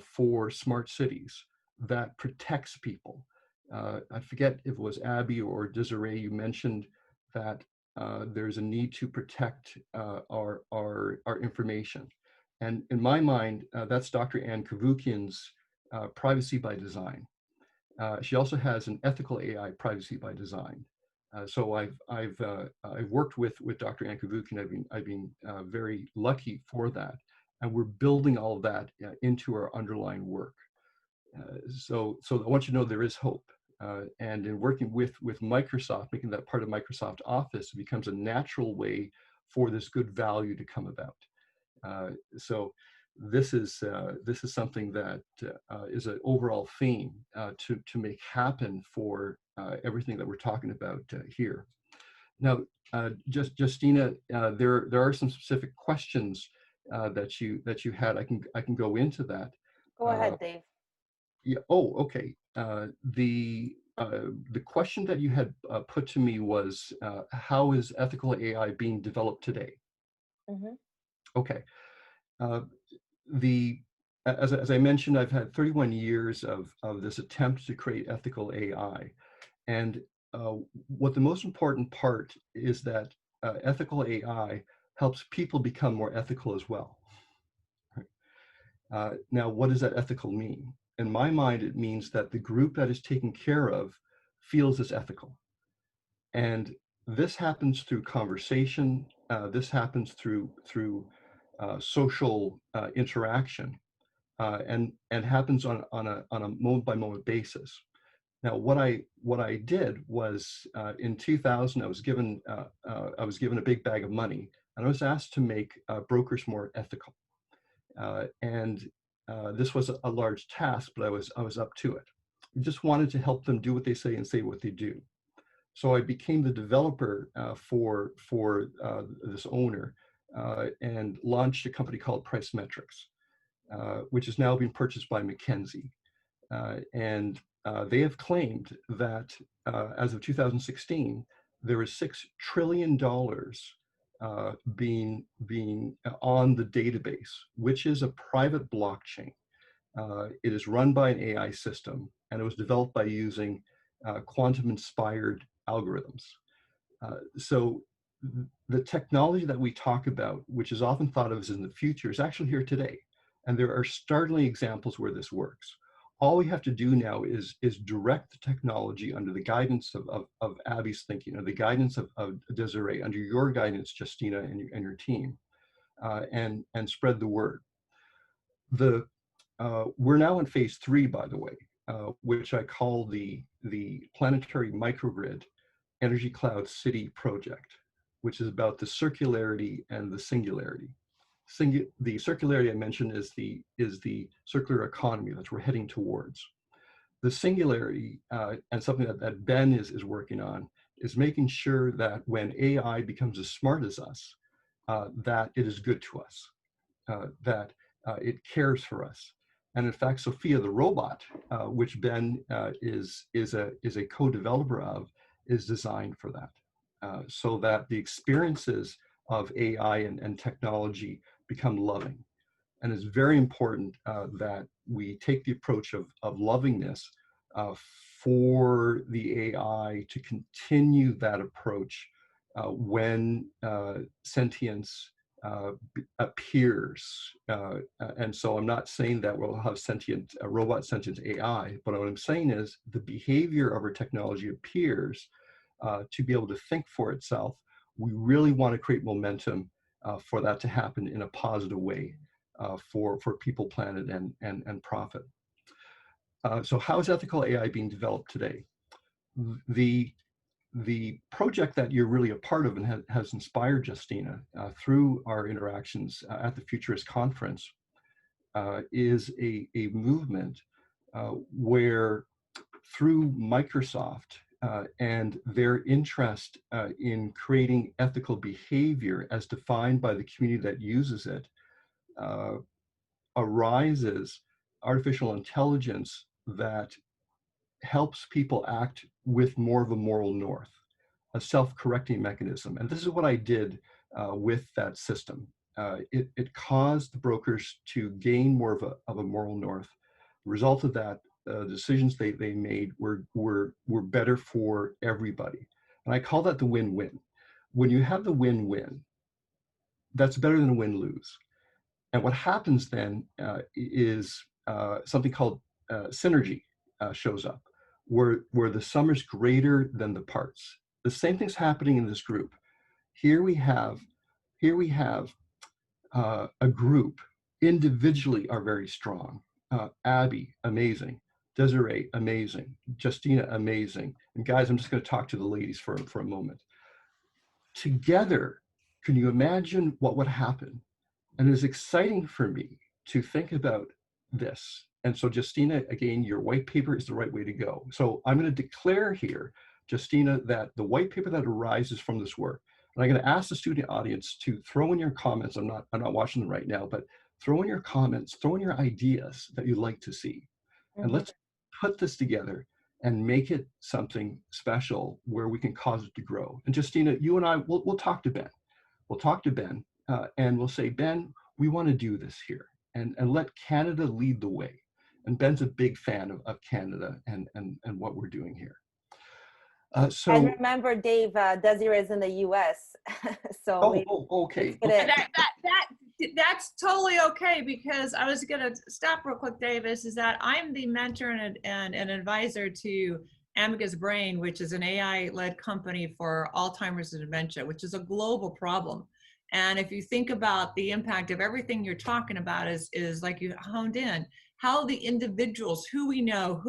for smart cities that protects people. I forget if it was Abby or Desiree, you mentioned that there's a need to protect our information. And in my mind, that's Dr. Ann Cavoukian's privacy by design. She also has an ethical AI privacy by design. So I've worked with Dr. Ann Cavoukian. I've been very lucky for that, and we're building all of that into our underlying work. So I want you to know there is hope. And in working with Microsoft, making that part of Microsoft Office, it becomes a natural way for this good value to come about. So this is something that is an overall theme to make happen for everything that we're talking about here. Now, Justyna, there are some specific questions that you had. I can go into that. Go ahead, Dave. Yeah. Oh, okay. The question that you had put to me was, how is ethical AI being developed today? Mm-hmm. Okay. As I mentioned, I've had 31 years of this attempt to create ethical AI, and what the most important part is that ethical AI helps people become more ethical as well. Now, what does that ethical mean? In my mind, it means that the group that is taken care of feels it's ethical. And this happens through conversation. This happens through social interaction, and happens on a moment by moment basis. Now, what I did was in 2000, I was given a big bag of money, and I was asked to make brokers more ethical. And this was a large task, but I was up to it. I just wanted to help them do what they say and say what they do. So I became the developer for this owner and launched a company called Price Metrics, which is now being purchased by McKinsey. And they have claimed that as of 2016, there is $6 trillion being on the database, which is a private blockchain. It is run by an AI system, and it was developed by using quantum-inspired algorithms. So the technology that we talk about, which is often thought of as in the future, is actually here today. And there are startling examples where this works. All we have to do now is direct the technology under the guidance of Abby's thinking, or the guidance of Desiree, under your guidance, Justyna, and your team, and spread the word. We're now in phase 3, by the way, which I call the Planetary Microgrid Energy Cloud City project, which is about the circularity and the singularity. The circularity I mentioned is the circular economy that we're heading towards. The singularity, and something that Ben is working on, is making sure that when AI becomes as smart as us, that it is good to us, that it cares for us. And in fact, Sophia the robot, which Ben is a co-developer of, is designed for that, so that the experiences of AI and technology become loving. And it's very important that we take the approach of lovingness for the AI to continue that approach when sentience appears. And so I'm not saying that we'll have sentient robot sentient AI, but what I'm saying is the behavior of our technology appears to be able to think for itself. We really want to create momentum for that to happen in a positive way for people, planet, and profit. So how is ethical AI being developed today? The project that you're really a part of and has inspired Justyna through our interactions at the Futurist Conference is a movement where through Microsoft and their interest in creating ethical behavior as defined by the community that uses it, arises artificial intelligence that helps people act with more of a moral north, a self-correcting mechanism. And this is what I did with that system. It caused the brokers to gain more of a moral north. The result of that, the decisions they made were better for everybody. And I call that the win-win. When you have the win-win, that's better than a win-lose. And what happens then is something called synergy shows up, where the sum is greater than the parts. The same thing's happening in this group. Here we have a group individually are very strong. Abby, amazing. Desiree, amazing. Justyna, amazing. And guys, I'm just going to talk to the ladies for a moment. Together, can you imagine what would happen? And it's exciting for me to think about this. And so Justyna, again, your white paper is the right way to go. So I'm going to declare here, Justyna, that the white paper that arises from this work, and I'm going to ask the student audience to throw in your comments. I'm not watching them right now, but throw in your comments, throw in your ideas that you'd like to see. And let's put this together and make it something special where we can cause it to grow. And Justyna, you and I, we'll talk to Ben. We'll talk to Ben and we'll say, Ben, we want to do this here and let Canada lead the way. And Ben's a big fan of Canada and what we're doing here. So and remember, Dave, Desiree is in the U.S. So okay. That's totally okay, because I was going to stop real quick, Dave, is that I'm the mentor and an advisor to Amicus Brain, which is an AI-led company for Alzheimer's and dementia, which is a global problem. And if you think about the impact of everything you're talking about is like you honed in, how the individuals, who we know,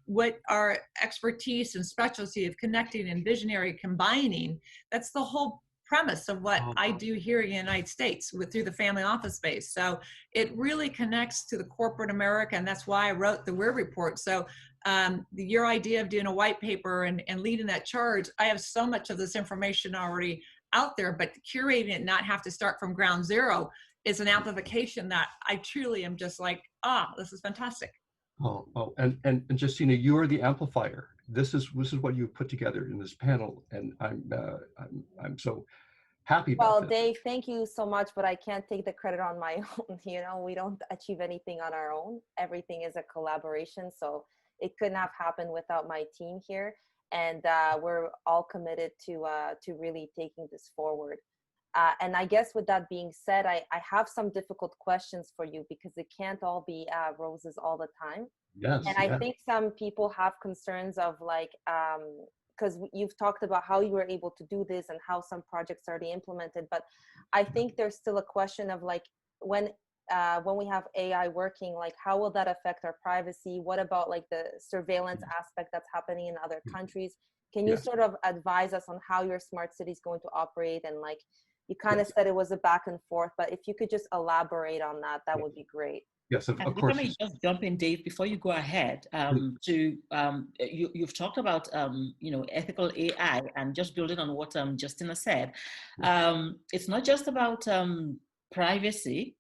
what our expertise and specialty of connecting and visionary combining, that's the whole premise of what I do here in the United States through the family office space. So it really connects to the corporate America, and that's why I wrote the WIBC report. So your idea of doing a white paper and leading that charge, I have so much of this information already out there, but curating it, not have to start from ground zero, is an amplification that I truly am just like, this is fantastic. And Justyna, you are the amplifier. This is what you've put together in this panel, and I'm so happy about this. Dave, thank you so much, but I can't take the credit on my own. You know, we don't achieve anything on our own. Everything is a collaboration, so it couldn't have happened without my team here. And we're all committed to really taking this forward. And I guess with that being said, I have some difficult questions for you, because it can't all be roses all the time. Yes. And I think some people have concerns of like, because you've talked about how you were able to do this and how some projects are already implemented. But I think there's still a question of like, when we have AI working, like how will that affect our privacy? What about like the surveillance aspect that's happening in other countries? Can you sort of advise us on how your smart city is going to operate? And like, you kind of said it was a back and forth, but if you could just elaborate on that, that would be great. Yes, of course. Let me just jump in, Dave, before you go ahead. You've talked about ethical AI, and just building on what Justyna said. It's not just about privacy,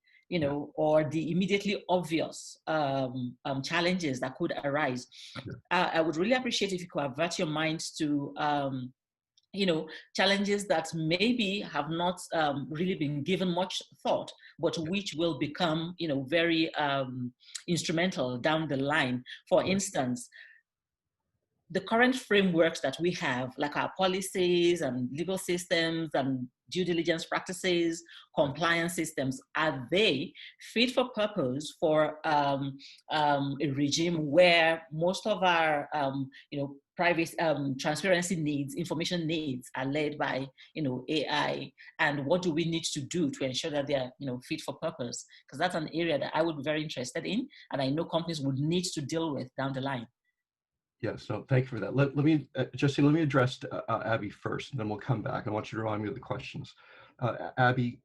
or the immediately obvious challenges that could arise. I would really appreciate if you could avert your minds to challenges that maybe have not really been given much thought, but which will become, very instrumental down the line. For instance, the current frameworks that we have, like our policies and legal systems and due diligence practices, compliance systems, are they fit for purpose for a regime where most of our, private transparency needs, information needs are led by, AI? And what do we need to do to ensure that they are, fit for purpose? Because that's an area that I would be very interested in, and I know companies would need to deal with down the line. Yes, no, thank you for that. Let me, Justyna, let me address Abby first, and then we'll come back. I want you to remind me of the questions. Abby,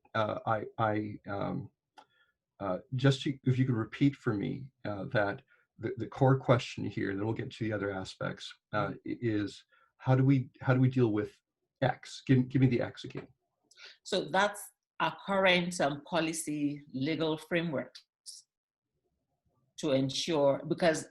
just if you could repeat for me that the core question here, and then we'll get to the other aspects, is how do we deal with X? Give me the X again. So that's our current policy legal framework to ensure, because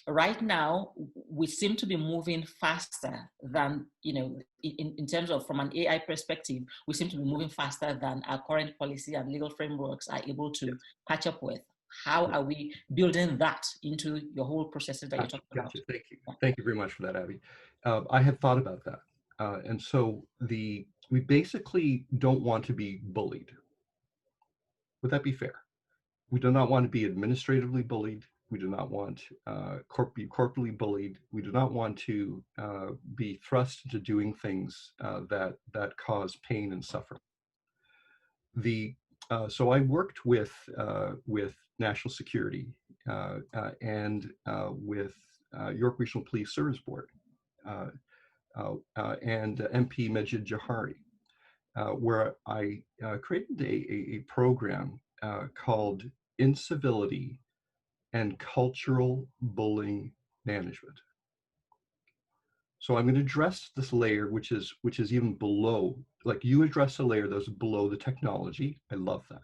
right now we seem to be moving faster than, in terms of, from an AI perspective, we seem to be moving faster than our current policy and legal frameworks are able to catch up with. How are we building that into your whole processes that you're talking about? Thank you. Thank you very much for that, Abby. I had thought about that. And so we basically don't want to be bullied. Would that be fair? We do not want to be administratively bullied. We do not want to be corporally bullied. We do not want to be thrust into doing things that cause pain and suffering. So I worked with National Security and with York Regional Police Service Board and MP Majid Jahari, where I created a program called Incivility and Cultural Bullying Management. So I'm going to address this layer, which is even below, like you address a layer that's below the technology. I love that.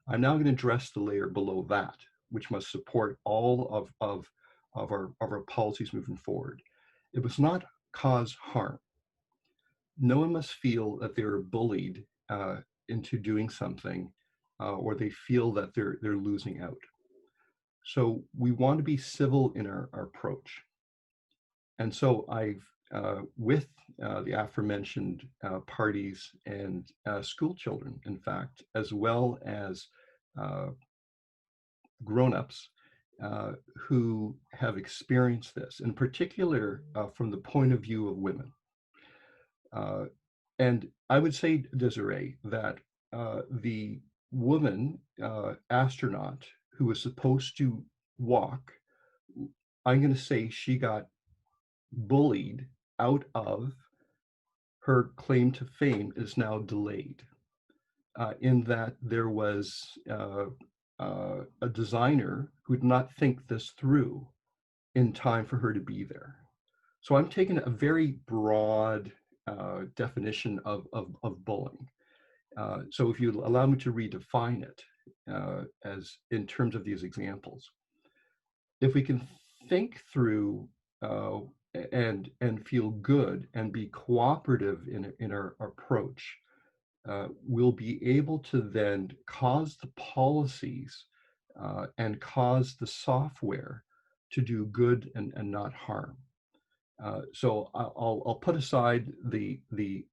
I'm now going to address the layer below that, which must support all of our policies moving forward. It must not cause harm. No one must feel that they're bullied into doing something, or they feel that they're losing out. So we want to be civil in our approach. And so I've, with the aforementioned parties and school children, in fact, as well as grown-ups who have experienced this, in particular from the point of view of women. And I would say, Desiree, that the woman astronaut who was supposed to walk, I'm going to say she got bullied out of her claim to fame is now delayed, in that there was a designer who did not think this through in time for her to be there. So I'm taking a very broad definition of bullying. So if you allow me to redefine it as in terms of these examples, if we can think through and feel good and be cooperative in our approach, we'll be able to then cause the policies and cause the software to do good and not harm. So I'll put aside the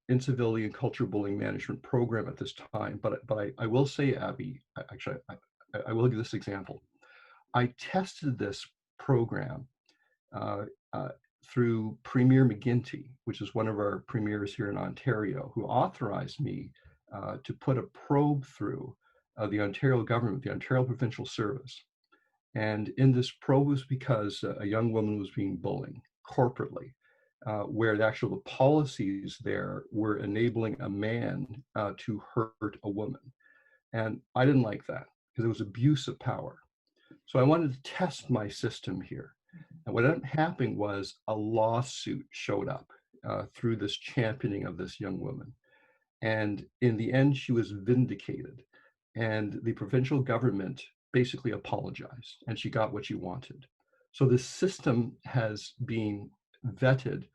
incivility and culture bullying management program at this time, but I will say, Abby, actually, I will give this example. I tested this program through Premier McGuinty, which is one of our premiers here in Ontario, who authorized me to put a probe through the Ontario government, the Ontario Provincial Service. And in this probe was because a young woman was being bullied corporately, where the policies there were enabling a man to hurt a woman. And I didn't like that because it was abuse of power. So I wanted to test my system here. And what ended up happening was a lawsuit showed up through this championing of this young woman. And in the end, she was vindicated. And the provincial government basically apologized, and she got what she wanted. So this system has been vetted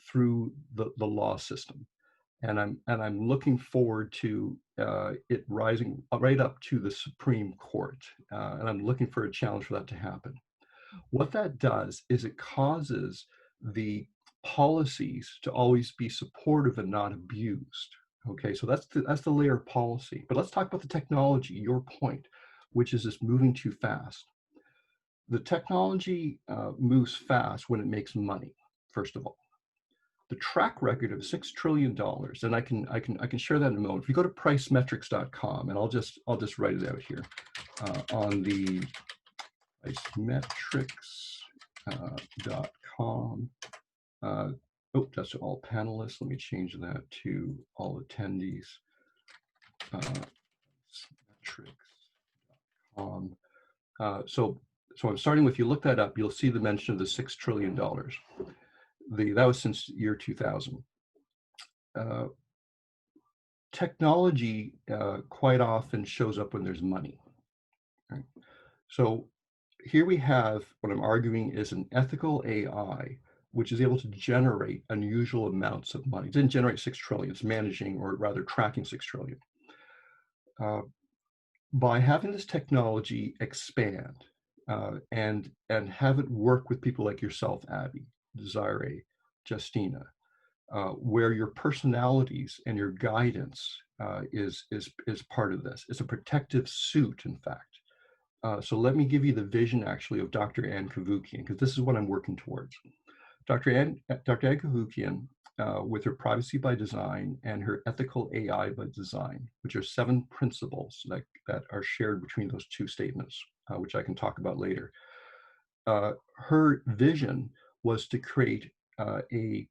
through the law system. And I'm looking forward to it rising right up to the Supreme Court. And I'm looking for a challenge for that to happen. What that does is it causes the policies to always be supportive and not abused. Okay, so that's the layer of policy. But let's talk about the technology, your point, which is this moving too fast. The technology moves fast when it makes money, first of all. The track record of $6 trillion, and I can share that in a moment. If you go to pricemetrics.com, and I'll just write it out here on the pricemetrics.com. Oh, that's all panelists. Let me change that to all attendees. Metrics.com. So I'm starting with, you look that up, you'll see the mention of the $6 trillion. That was since year 2000. Technology quite often shows up when there's money. Right? So here we have what I'm arguing is an ethical AI, which is able to generate unusual amounts of money. It didn't generate 6 trillion, it's managing, or rather tracking 6 trillion. By having this technology expand and have it work with people like yourself, Abby, Desiree, Justyna, where your personalities and your guidance is part of this. It's a protective suit, in fact. So let me give you the vision, actually, of Dr. Ann Cavoukian, because this is what I'm working towards. Dr. Ann Cavoukian, with her privacy by design and her ethical AI by design, which are 7 principles that are shared between those 2 statements, which I can talk about later. Her vision was to create a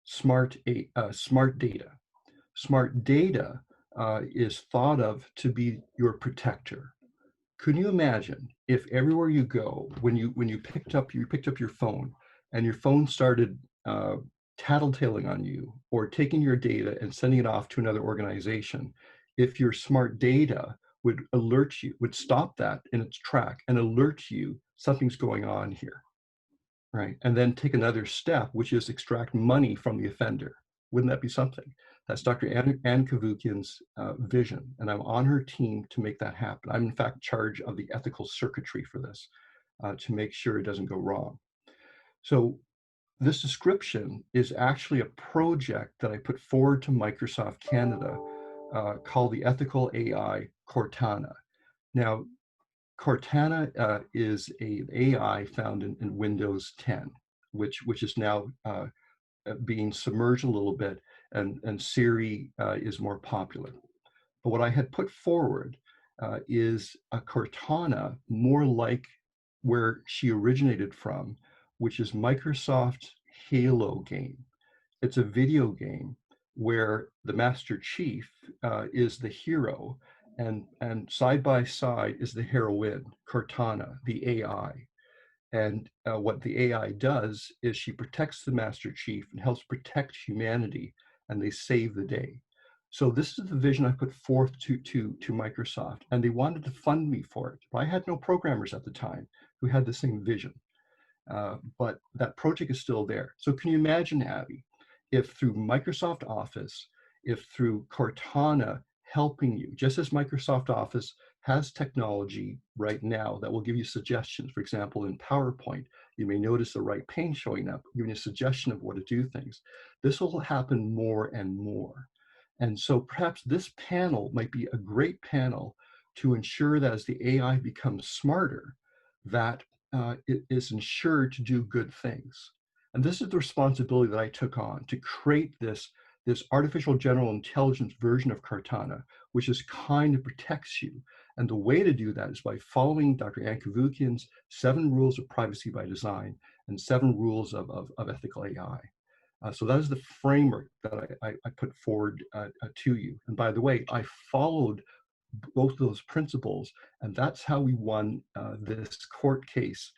smart data. Smart data is thought of to be your protector. Could you imagine if everywhere you go, when you picked up your phone and your phone started tattletaling on you or taking your data and sending it off to another organization, if your smart data would alert you, would stop that in its track and alert you something's going on here, right? And then take another step, which is extract money from the offender. Wouldn't that be something? That's Dr. Ann Cavoukian's vision, and I'm on her team to make that happen. I'm in fact in charge of the ethical circuitry for this to make sure it doesn't go wrong. So this description is actually a project that I put forward to Microsoft Canada called the Ethical AI Cortana. Now, Cortana is an AI found in Windows 10, which is now being submerged a little bit, and Siri is more popular. But what I had put forward is a Cortana more like where she originated from, which is Microsoft's Halo game. It's a video game where the Master Chief is the hero, and side by side is the heroine, Cortana, the AI. And what the AI does is she protects the Master Chief and helps protect humanity, and they save the day. So this is the vision I put forth to Microsoft, and they wanted to fund me for it. I had no programmers at the time who had the same vision, but that project is still there. So can you imagine, Abby, if through Microsoft Office, if through Cortana helping you, just as Microsoft Office has technology right now that will give you suggestions. For example, in PowerPoint, you may notice the right pane showing up, giving you a suggestion of what to do things. This will happen more and more. And so perhaps this panel might be a great panel to ensure that as the AI becomes smarter, that it is ensured to do good things. And this is the responsibility that I took on to create this artificial general intelligence version of Cortana, which is kind and protects you. And the way to do that is by following Dr. Ann Cavoukian's 7 rules of privacy by design and 7 rules of ethical AI. So that is the framework that I put forward to you. And by the way, I followed both of those principles, and that's how we won this court case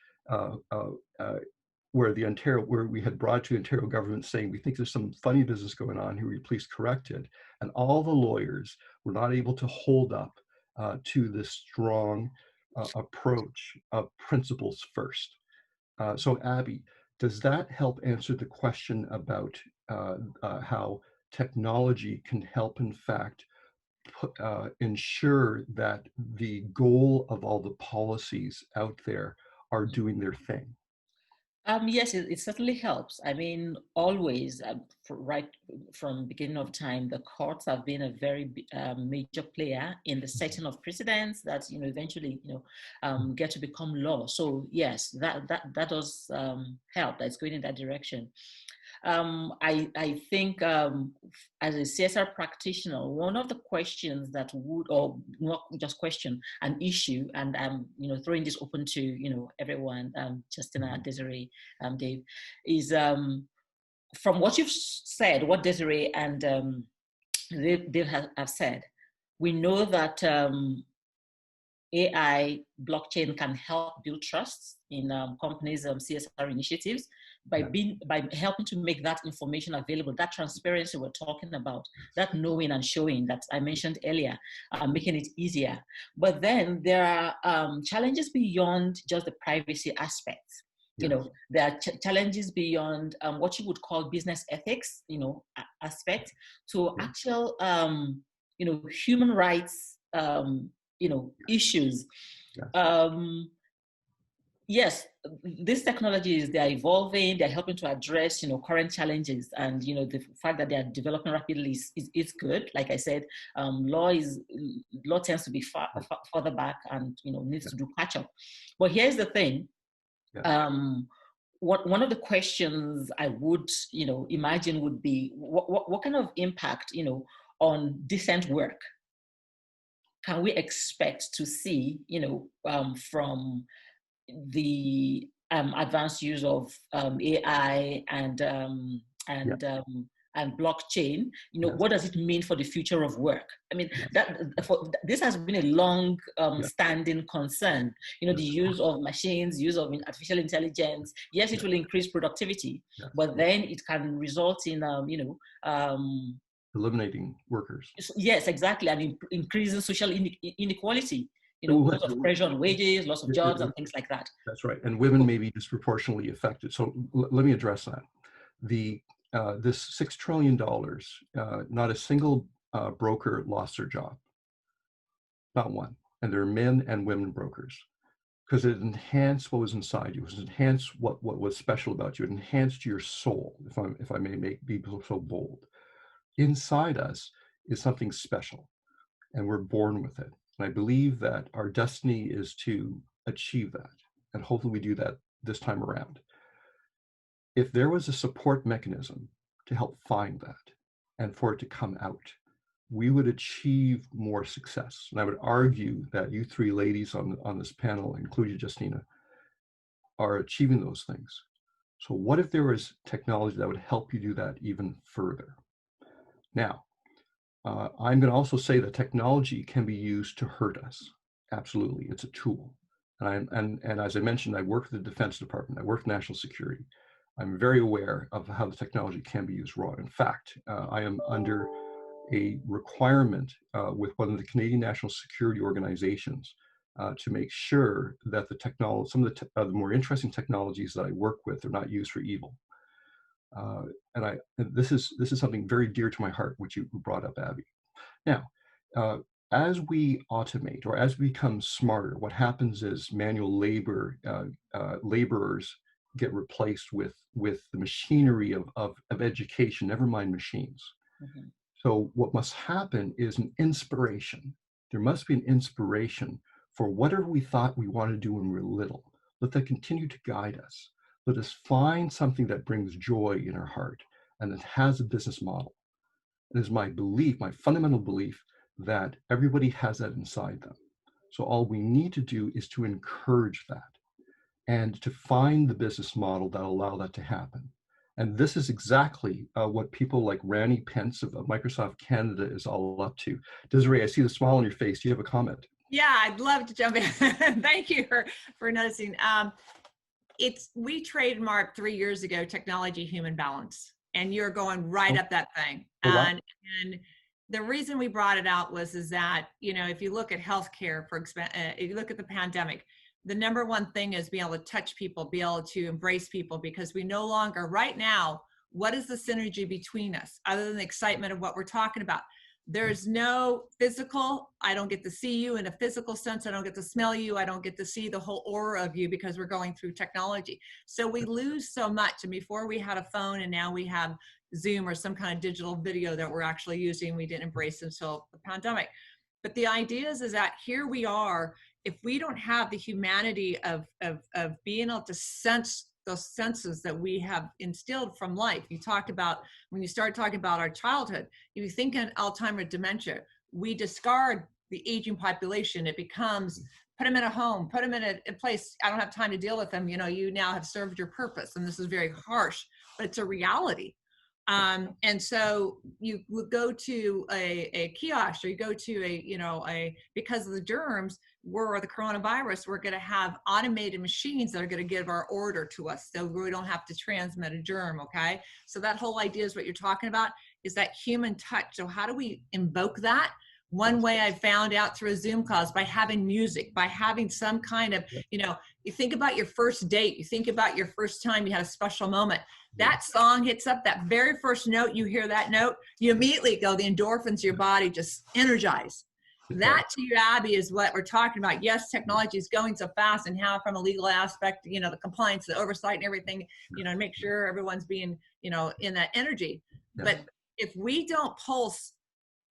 where we had brought to the Ontario government saying, we think there's some funny business going on here, will you please correct it? And all the lawyers were not able to hold up to this strong approach of principles first. So Abby, does that help answer the question about how technology can help, in fact, ensure that the goal of all the policies out there are doing their thing? Yes, it certainly helps. I mean, always, right from beginning of time, the courts have been a very major player in the setting of precedents that eventually get to become law. So yes, that does help. That's going in that direction. I think as a CSR practitioner, one of the questions that would, or not just question, an issue, and I'm throwing this open to everyone, Justyna, Desiree, Dave, is from what you've said, what Desiree and Dave have said, we know that AI blockchain can help build trust in companies' CSR initiatives by helping to make that information available, that transparency we're talking about, that knowing and showing that I mentioned earlier, making it easier. But then there are challenges beyond just the privacy aspects. There are challenges beyond what you would call business ethics, aspect to actual, human rights, issues. Yes, these technologies, they're evolving, they're helping to address, current challenges. And, the fact that they are developing rapidly is good. Like I said, law tends to be further back and, needs to do catch up. But here's the thing. One of the questions I would, imagine would be, what kind of impact, on decent work can we expect to see, from the advanced use of AI and blockchain? What does it mean for the future of work? I mean, this has been a long standing concern. The use of machines, use of artificial intelligence. Yes, it will increase productivity, but then it can result in, eliminating workers. Yes, exactly, and increasing social inequality. Lots of pressure on wages, loss of jobs, and things like that. That's right, and women may be disproportionately affected. So let me address that. This $6 trillion, not a single broker lost their job, not one. And there are men and women brokers, because it enhanced what was inside you. It enhanced what was special about you. It enhanced your soul, if I may be so bold. Inside us is something special, and we're born with it. And I believe that our destiny is to achieve that, and hopefully we do that this time around. If there was a support mechanism to help find that and for it to come out, we would achieve more success. And I would argue that you three ladies on this panel, including Justyna, are achieving those things. So what if there was technology that would help you do that even further? Now, I'm going to also say that technology can be used to hurt us. Absolutely, it's a tool. And as I mentioned, I work with the Defense Department. I work with national security. I'm very aware of how the technology can be used wrong. In fact, I am under a requirement with one of the Canadian national security organizations to make sure that some of the more interesting technologies that I work with are not used for evil. And this is something very dear to my heart, which you brought up, Abby. Now, as we automate or as we become smarter, what happens is manual labor, laborers get replaced with the machinery of education, never mind machines. Mm-hmm. So what must happen is an inspiration. There must be an inspiration for whatever we thought we wanted to do when we were little. Let that continue to guide us. Let us find something that brings joy in our heart and that has a business model. It is my belief, my fundamental belief, that everybody has that inside them. So all we need to do is to encourage that and to find the business model that will allow that to happen. And this is exactly what people like Randy Pence of Microsoft Canada is all up to. Desiree, I see the smile on your face. Do you have a comment? Yeah, I'd love to jump in. Thank you for noticing. We trademarked 3 years ago, technology, human balance, and you're going right up that thing. Oh, wow. And the reason we brought it out was that, if you look at healthcare, for example, if you look at the pandemic, the number one thing is being able to touch people, be able to embrace people, because we no longer, right now, what is the synergy between us other than the excitement of what we're talking about? There's no physical, I don't get to see you in a physical sense. I don't get to smell you. I don't get to see the whole aura of you because we're going through technology. So we lose so much. And before we had a phone and now we have Zoom or some kind of digital video that we're actually using, we didn't embrace until the pandemic. But the idea is that here we are, if we don't have the humanity of being able to sense those senses that we have instilled from life. You talked about, when you start talking about our childhood, if you think in Alzheimer's dementia, we discard the aging population. It becomes, put them in a home, put them in a place, I don't have time to deal with them. You know, you now have served your purpose. And this is very harsh, but it's a reality. And so you would go to a kiosk, or you go to because of the germs, or the coronavirus, we're going to have automated machines that are going to give our order to us, so we don't have to transmit a germ. Okay. So that whole idea is what you're talking about, is that human touch. So how do we invoke that? One way I found out through a Zoom call is by having music, by having some kind of, you think about your first date, you think about your first time you had a special moment. That song hits up, that very first note, you hear that note, you immediately go, the endorphins of your body just energize. That, to you, Abby, is what we're talking about. Yes, technology is going so fast, and how from a legal aspect, the compliance, the oversight and everything, to make sure everyone's being, in that energy. But if we don't pulse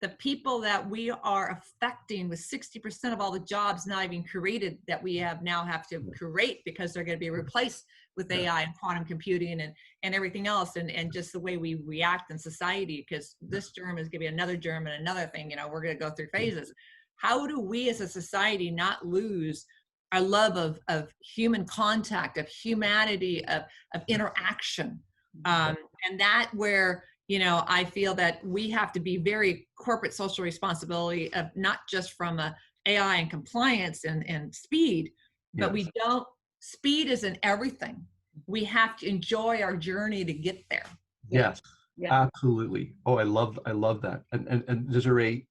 the people that we are affecting, with 60% of all the jobs not even created that we now have to create, because they're going to be replaced with AI and quantum computing and everything else, and just the way we react in society, because this germ is going to be another germ and another thing, we're going to go through phases. How do we as a society not lose our love of human contact, of humanity, of interaction? And that where, I feel that we have to be very corporate social responsibility of not just from a AI and compliance and speed, but we don't, speed isn't everything. We have to enjoy our journey to get there. Yes, absolutely. Oh, I love that. And Desiree,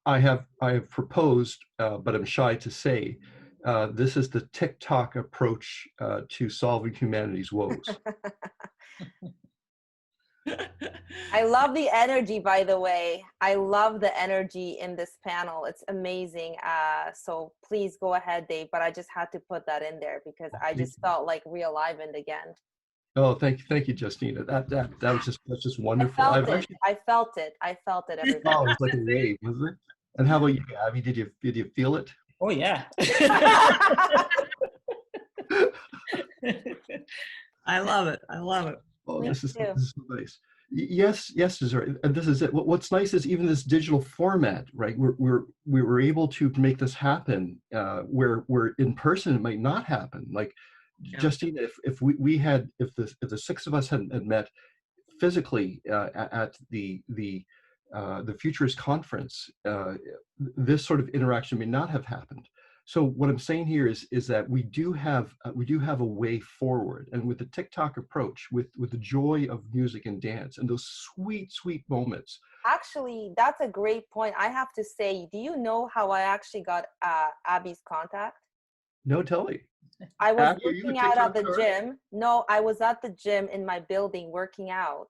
I have proposed, but I'm shy to say, this is the TikTok approach to solving humanity's woes. I love the energy, by the way. I love the energy in this panel. It's amazing. So please go ahead, Dave. But I just had to put that in there because I just felt like re-alivened again. Oh, thank you, Justyna. That's just wonderful. I felt it. Everybody. Oh, it was like a wave, wasn't it? And how about you, Abby? Did you feel it? Oh yeah. I love it. Oh, this is so nice. Yes, Desiree, and this is it. What's nice is even this digital format, right? We were able to make this happen where in person it might not happen. Like, Justyna, if the six of us had met physically at the Futures Conference, this sort of interaction may not have happened. So what I'm saying here is that we do have a way forward, and with the TikTok approach, with the joy of music and dance and those sweet moments. Actually, that's a great point. I have to say, do you know how I actually got Abby's contact? No, tell me. I was working out at the gym. No, I was at the gym in my building working out,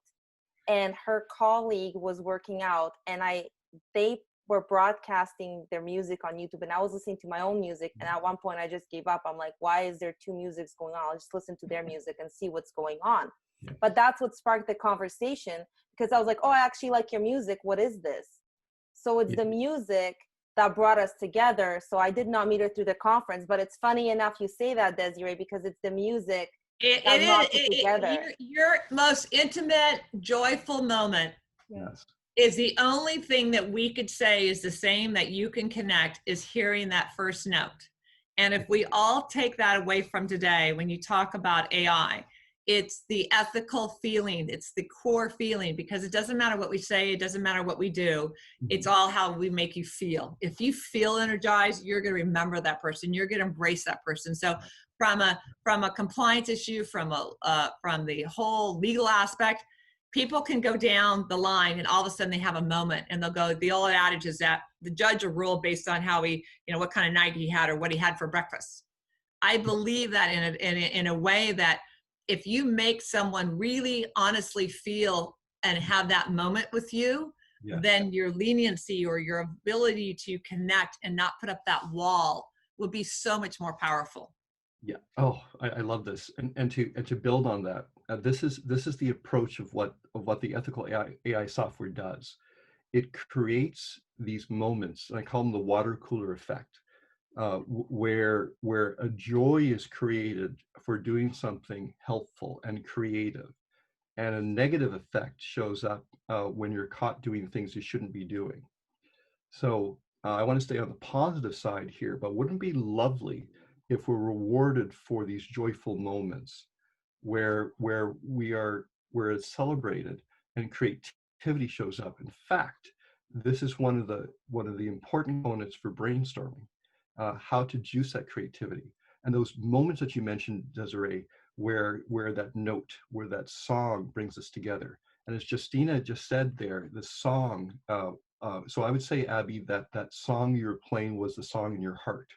and her colleague was working out, and they were broadcasting their music on YouTube, and I was listening to my own music, and at one point I just gave up. I'm like, why is there two musics going on? I'll just listen to their music and see what's going on. But that's what sparked the conversation, because I was like, oh, I actually like your music. What is this? So it's the music that brought us together. So I did not meet her through the conference, but it's funny enough you say that, Desiree, because it's the music that brought us together. Your most intimate, joyful moment is the only thing that we could say is the same that you can connect, is hearing that first note. And if we all take that away from today, when you talk about AI, it's the ethical feeling, it's the core feeling, because it doesn't matter what we say, it doesn't matter what we do, it's all how we make you feel. If you feel energized, you're going to remember that person, you're going to embrace that person. So from a compliance issue, from the whole legal aspect, people can go down the line and all of a sudden they have a moment, and they'll go, the old adage is that the judge will rule based on how he, what kind of night he had or what he had for breakfast. I believe that in a way that if you make someone really honestly feel and have that moment with you, Yeah. then your leniency or your ability to connect and not put up that wall would be so much more powerful. Yeah. Oh, I love this. And to build on that, this is the approach of what the ethical AI software does. It creates these moments, and I call them the water cooler effect, where a joy is created for doing something helpful and creative, and a negative effect shows up when you're caught doing things you shouldn't be doing. So I want to stay on the positive side here, but wouldn't it be lovely if we're rewarded for these joyful moments where it's celebrated and creativity shows up? In fact, this is one of the important components for brainstorming, how to juice that creativity. And those moments that you mentioned, Desiree, where that song brings us together. And as Justyna just said there, the song, so I would say, Abby, that song you were playing was the song in your heart.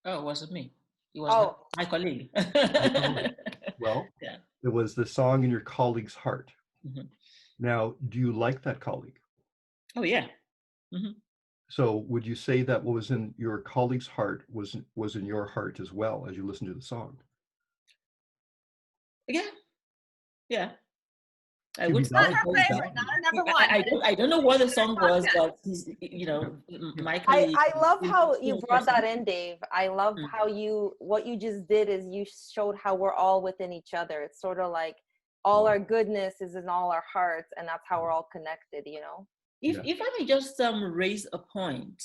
Oh, it wasn't me. It was my colleague. Well, yeah. it was the song in your colleague's heart. Mm-hmm. Now, do you like that colleague? Oh, yeah. Mm-hmm. So would you say that what was in your colleague's heart was in your heart as well as you listened to the song? Yeah. Yeah. I Should would we say Not validate her favorite, not her number one. I don't know what the song was, but he's, you know, my colleague. I love how you brought person. that in, Dave. I love how what you just did is you showed how we're all within each other. It's sort of like all our goodness is in all our hearts, and that's how we're all connected, you know? If I may just raise a point,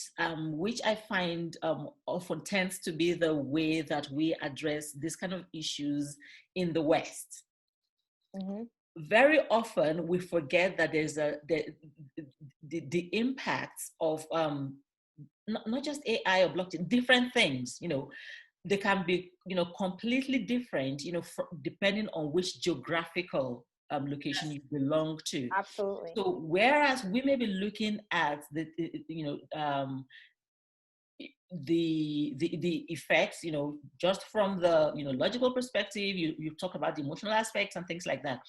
which I find often tends to be the way that we address this kind of issues in the West. Mm-hmm. Very often we forget that there's the impacts of not just AI or blockchain, different things, you know, they can be, you know, completely different, you know, depending on which geographical location you belong to. Absolutely. So whereas we may be looking at the effects, you know, just from the, you know, logical perspective, you talk about the emotional aspects and things like that.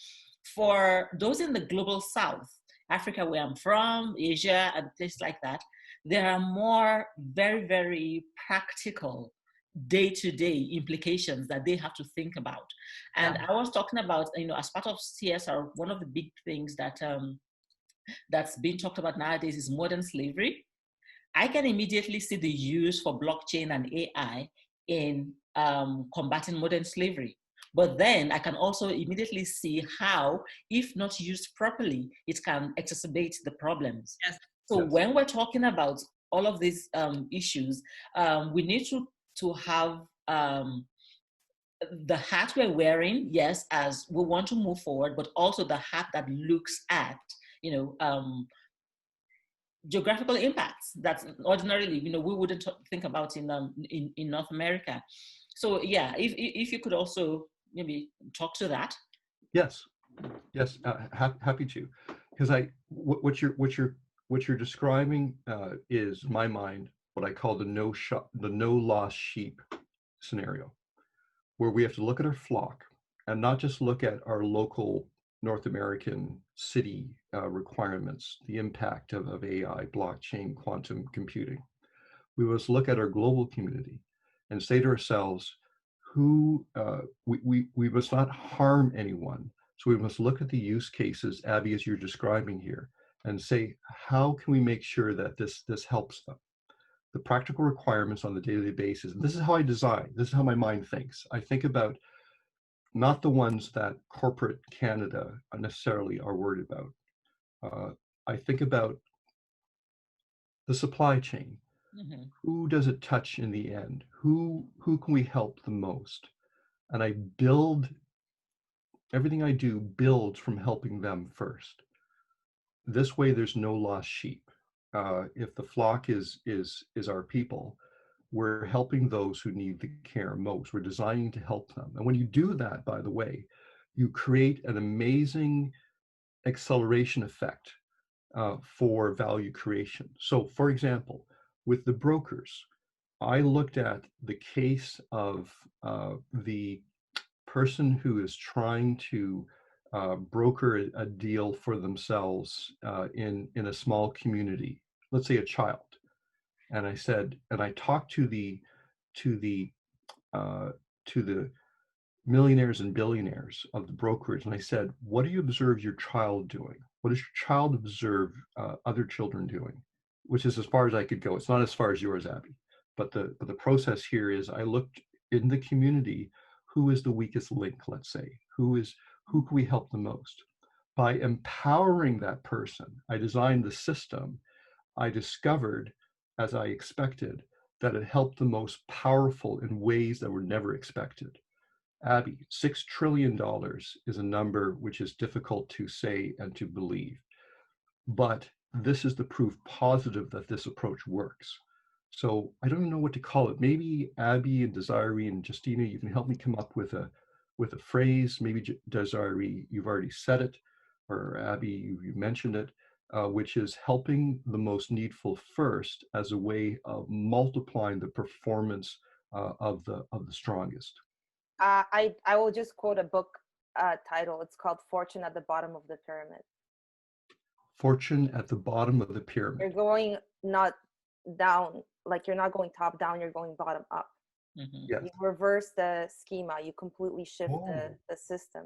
For those in the global South, Africa, where I'm from, Asia, and places like that, there are more very, very practical day-to-day implications that they have to think about. And I was talking about, you know, as part of CSR, one of the big things that that's being talked about nowadays is modern slavery. I can immediately see the use for blockchain and AI in combating modern slavery. But then I can also immediately see how, if not used properly, it can exacerbate the problems. Yes. So when we're talking about all of these issues, we need to have the hat we're wearing, yes, as we want to move forward, but also the hat that looks at, you know, geographical impacts that ordinarily, you know, we wouldn't think about in North America. So yeah, if you could also maybe talk to that. Yes, happy to, because what you're describing is, in my mind, what I call the no lost sheep scenario, where we have to look at our flock and not just look at our local North American city requirements, the impact of AI, blockchain, quantum computing. We must look at our global community and say to ourselves, we must not harm anyone. So we must look at the use cases, Abby, as you're describing here, and say, how can we make sure that this helps them? The practical requirements on the daily basis. And this is how I design. This is how my mind thinks. I think about not the ones that corporate Canada necessarily are worried about. I think about the supply chain. Mm-hmm. Who does it touch in the end? Who can we help the most? And I build, everything I do builds from helping them first. This way, there's no lost sheep. If the flock is our people, we're helping those who need the care most. We're designing to help them. And when you do that, by the way, you create an amazing acceleration effect for value creation. So for example, with the brokers, I looked at the case of the person who is trying to broker a deal for themselves in a small community, let's say a child, and I said, and I talked to the millionaires and billionaires of the brokerage, and I said, what do you observe your child doing? What does your child observe other children doing? Which is as far as I could go. It's not as far as yours, Abby. But the process here is I looked in the community, who is the weakest link, let's say, who can we help the most? By empowering that person, I designed the system. I discovered, as I expected, that it helped the most powerful in ways that were never expected. Abby, $6 trillion is a number which is difficult to say and to believe, but this is the proof positive that this approach works. So I don't know what to call it. Maybe Abby and Desiree and Justyna, you can help me come up with a phrase. Maybe Desiree, you've already said it, or Abby, you mentioned it, which is helping the most needful first as a way of multiplying the performance of the strongest. I will just quote a book title. It's called Fortune at the Bottom of the Pyramid. Fortune at the bottom of the pyramid. You're going not down, like you're not going top down, you're going bottom up. Mm-hmm. Yes. You reverse the schema, you completely shift the system.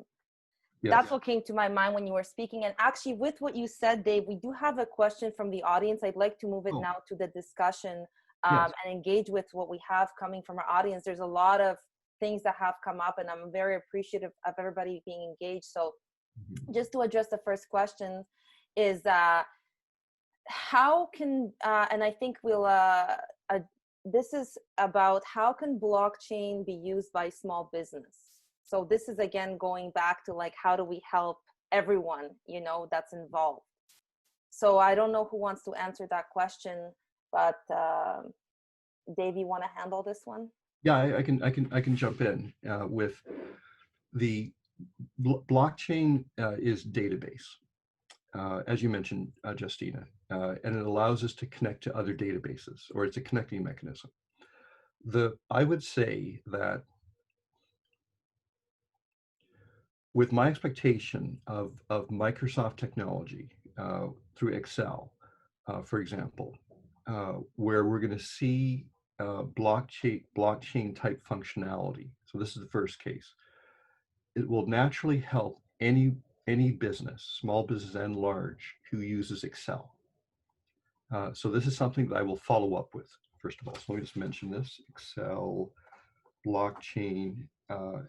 Yes. That's what came to my mind when you were speaking. And actually, with what you said, Dave, we do have a question from the audience. I'd like to move it now to the discussion and engage with what we have coming from our audience. There's a lot of things that have come up, and I'm very appreciative of everybody being engaged. So just to address the first question is how can, and I think we'll, this is about how can blockchain be used by small business? So this is again going back to like, how do we help everyone, you know, that's involved? So I don't know who wants to answer that question, but Dave, you want to handle this one? Yeah, I can jump in with the blockchain is database, as you mentioned, Justyna, and it allows us to connect to other databases, or it's a connecting mechanism. I would say that with my expectation of Microsoft technology through Excel, for example, where we're going to see blockchain type functionality. So this is the first case. It will naturally help any business, small business and large, who uses Excel. So this is something that I will follow up with, first of all. So let me just mention this: Excel blockchain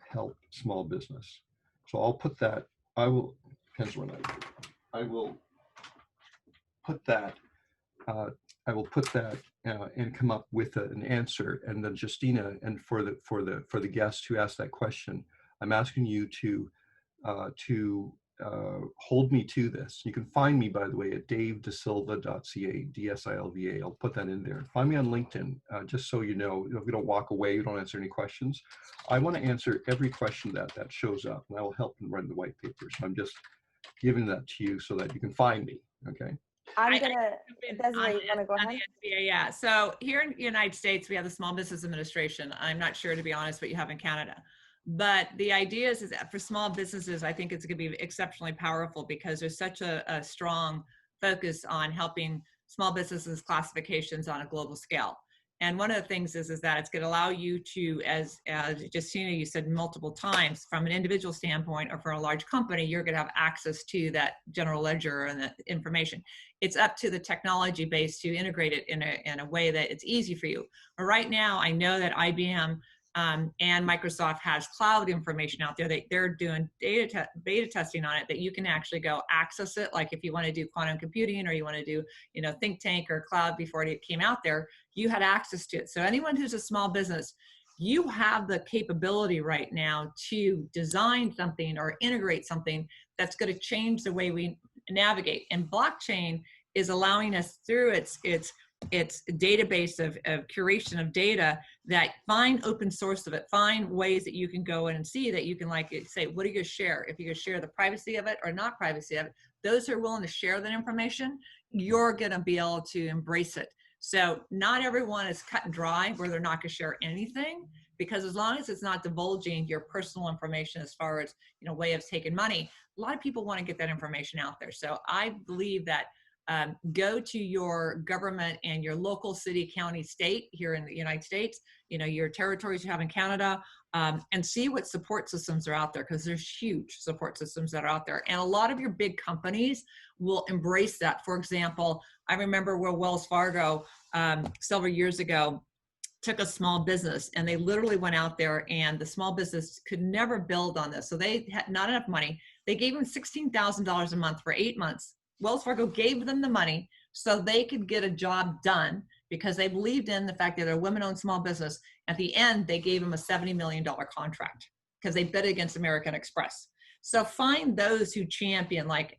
help small business. So I'll put that. I will pencil it out. I will put that. And come up with an answer. And then Justyna, and for the guest who asked that question, I'm asking you to hold me to this. You can find me, by the way, at davedesilva.ca, DSILVA. I'll put that in there. Find me on LinkedIn, just so you know, if you don't walk away, you don't answer any questions. I want to answer every question that shows up, and I will help and run the white paper. So I'm just giving that to you so that you can find me, okay? I'm gonna, Desiree, you wanna go ahead? Yeah, so here in the United States, we have the Small Business Administration. I'm not sure, to be honest, what you have in Canada. But the idea is that for small businesses, I think it's gonna be exceptionally powerful because there's such a strong focus on helping small businesses classifications on a global scale. And one of the things is that it's going to allow you to, as Justyna, you said multiple times, from an individual standpoint or for a large company, you're going to have access to that general ledger and the information. It's up to the technology base to integrate it in a way that it's easy for you. But right now, I know that IBM and Microsoft has cloud information out there. They're doing beta testing on it that you can actually go access it. Like if you want to do quantum computing or you want to do, think tank or cloud before it came out there, you had access to it. So anyone who's a small business, you have the capability right now to design something or integrate something that's going to change the way we navigate. And blockchain is allowing us through its database of curation of data that find open source of it, find ways that you can go in and see that you can say, what are you going to share? If you're going to share the privacy of it or not privacy of it, those who are willing to share that information, you're going to be able to embrace it. So not everyone is cut and dry where they're not going to share anything. because as long as it's not divulging your personal information as far as, you know, way of taking money, a lot of people want to get that information out there. So I believe that go to your government and your local city, county, state here in the United States, you know, your territories you have in Canada, and see what support systems are out there, because there's huge support systems that are out there. And a lot of your big companies will embrace that. For example, I remember where Wells Fargo several years ago took a small business, and they literally went out there, and the small business could never build on this. So they had not enough money. They gave them $16,000 a month for 8 months. Wells Fargo gave them the money so they could get a job done, because they believed in the fact that they're a women-owned small business. At the end, they gave them a $70 million contract because they bid against American Express. So find those who champion, like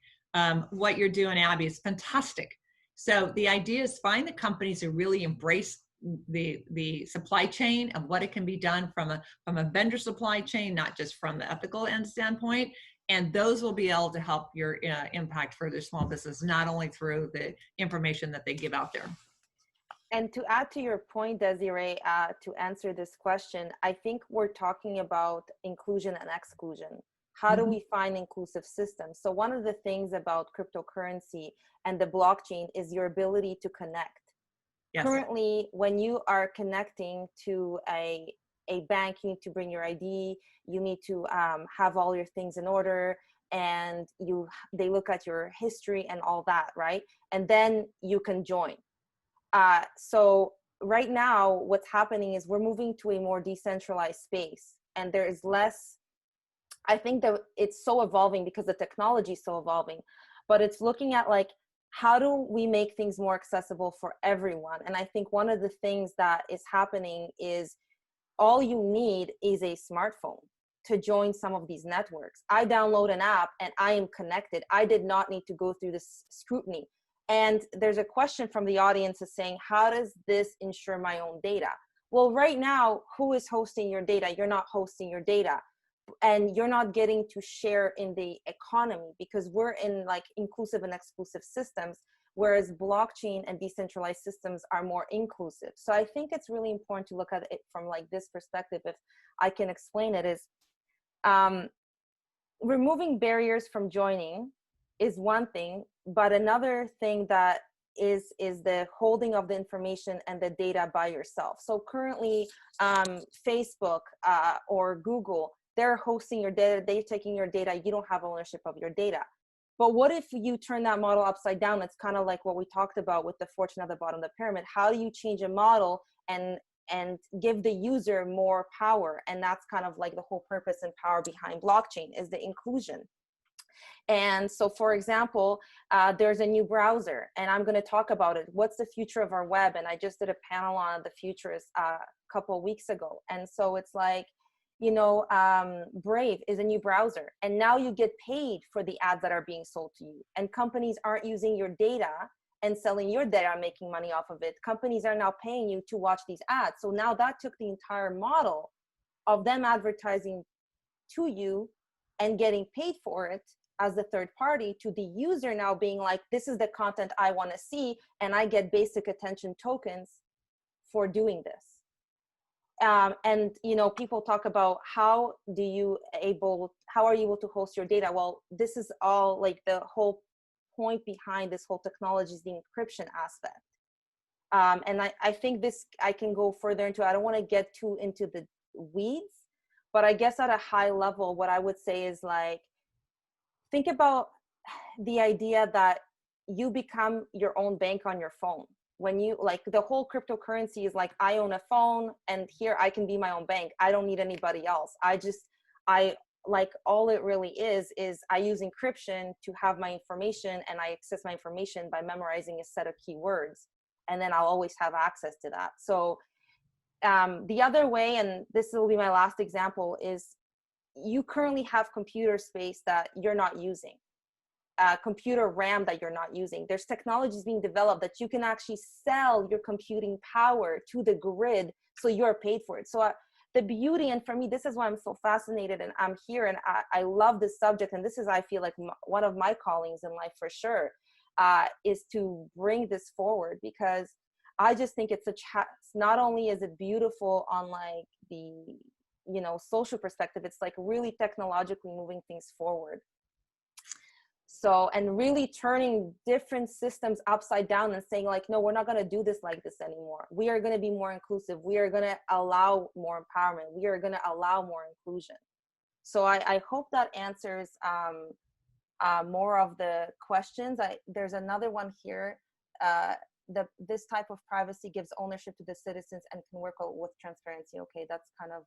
what you're doing, Abby, is fantastic. So the idea is find the companies who really embrace the supply chain of what it can be done from a vendor supply chain, not just from the ethical end standpoint. And those will be able to help your impact for their small business, not only through the information that they give out there. And to add to your point, Desiree, to answer this question, I think we're talking about inclusion and exclusion. How do we find inclusive systems? So one of the things about cryptocurrency and the blockchain is your ability to connect. Yes. Currently, when you are connecting to a bank, you need to bring your ID, you need to have all your things in order, and they look at your history and all that, right? And then you can join. So right now, what's happening is we're moving to a more decentralized space, and there is less, I think that it's so evolving because the technology is so evolving, but it's looking at like, how do we make things more accessible for everyone? And I think one of the things that is happening is all you need is a smartphone to join some of these networks. I download an app and I am connected. I did not need to go through this scrutiny. And there's a question from the audience is saying, how does this ensure my own data? Well, right now, who is hosting your data? You're not hosting your data. And you're not getting to share in the economy, because we're in like inclusive and exclusive systems, whereas blockchain and decentralized systems are more inclusive. So I think it's really important to look at it from like this perspective. If I can explain it, is removing barriers from joining is one thing, but another thing that is the holding of the information and the data by yourself. So currently Facebook or Google, they're hosting your data, they're taking your data, you don't have ownership of your data. But what if you turn that model upside down? It's kind of like what we talked about with the fortune at the bottom of the pyramid. How do you change a model and give the user more power? And that's kind of like the whole purpose and power behind blockchain, is the inclusion. And so, for example, there's a new browser, and I'm going to talk about it. What's the future of our web? And I just did a panel on the futures a couple of weeks ago. And so it's like, you know, Brave is a new browser, and now you get paid for the ads that are being sold to you. And companies aren't using your data and selling your data, making money off of it. Companies are now paying you to watch these ads. So now that took the entire model of them advertising to you and getting paid for it as the third party, to the user now being like, this is the content I want to see, and I get basic attention tokens for doing this. And you know, people talk about how are you able to host your data? Well, this is all like the whole point behind this whole technology is the encryption aspect. And I think I can go further into, I don't want to get too into the weeds, but I guess at a high level, what I would say is like, think about the idea that you become your own bank on your phone. When you, like, the whole cryptocurrency is like, I own a phone and here I can be my own bank. I don't need anybody else. Like, all it really is I use encryption to have my information, and I access my information by memorizing a set of keywords, and then I'll always have access to that. So the other way, and this will be my last example, is you currently have computer space that you're not using. Computer RAM that you're not using. There's technologies being developed that you can actually sell your computing power to the grid, so you're paid for it. So the beauty, and for me, this is why I'm so fascinated, and I'm here, and I love this subject, and this is, I feel like, one of my callings in life for sure, is to bring this forward, because I just think it's not only is it beautiful on like the, you know, social perspective. It's like really technologically moving things forward. So, and really turning different systems upside down and saying like, no, we're not going to do this like this anymore. We are going to be more inclusive. We are going to allow more empowerment. We are going to allow more inclusion. So I hope that answers more of the questions. There's another one here. This type of privacy gives ownership to the citizens and can work with transparency. Okay, that's kind of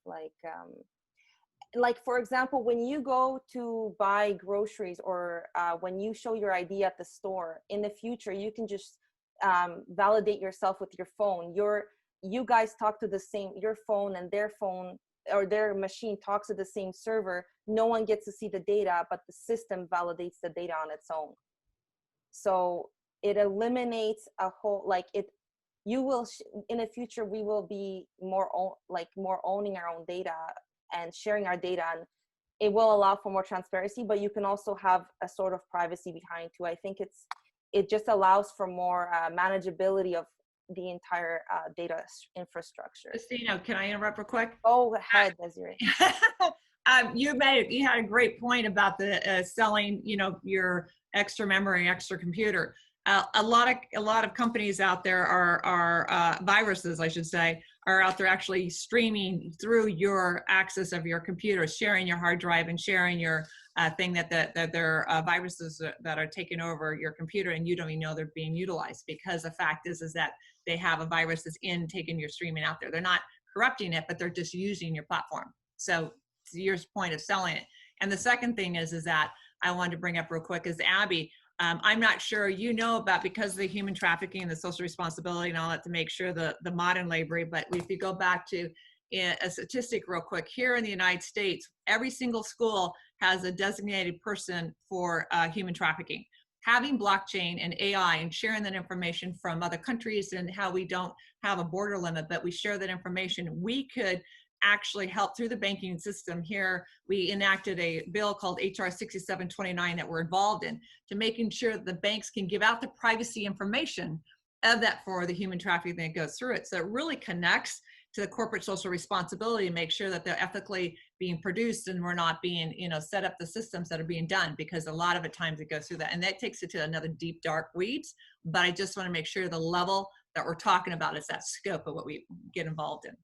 like, for example, when you go to buy groceries or when you show your ID at the store, in the future, you can just validate yourself with your phone. You guys talk to the same, your phone and their phone or their machine talks to the same server. No one gets to see the data, but the system validates the data on its own. So it eliminates a whole, like you will, in the future, we will be more owning our own data and sharing our data, and it will allow for more transparency, but you can also have a sort of privacy behind too. I think it just allows for more manageability of the entire data infrastructure. Justyna, can I interrupt real quick? Go ahead, Desiree. You had a great point about the selling, you know, your extra memory, extra computer. A lot of companies out there are viruses, I should say, are out there actually streaming through your access of your computer, sharing your hard drive and sharing your thing that they're viruses that are taking over your computer, and you don't even know they're being utilized, because the fact is that they have a virus that's taking your streaming out there. They're not corrupting it, but they're just using your platform. So to your point of selling it. And the second thing is that I wanted to bring up real quick is Abby. I'm not sure you know about, because of the human trafficking and the social responsibility and all that, to make sure the modern slavery, but if you go back to a statistic real quick, here in the United States, every single school has a designated person for human trafficking. Having blockchain and AI and sharing that information from other countries, and how we don't have a border limit, but we share that information, we could actually help through the banking system. Here we enacted a bill called HR 6729 that we're involved in, to making sure that the banks can give out the privacy information of that for the human trafficking that goes through it. So it really connects to the corporate social responsibility, and make sure that they're ethically being produced, and we're not being, you know, set up the systems that are being done, because a lot of the times it goes through that, and that takes it to another deep dark weeds. But I just want to make sure the level that we're talking about is that scope of what we get involved in.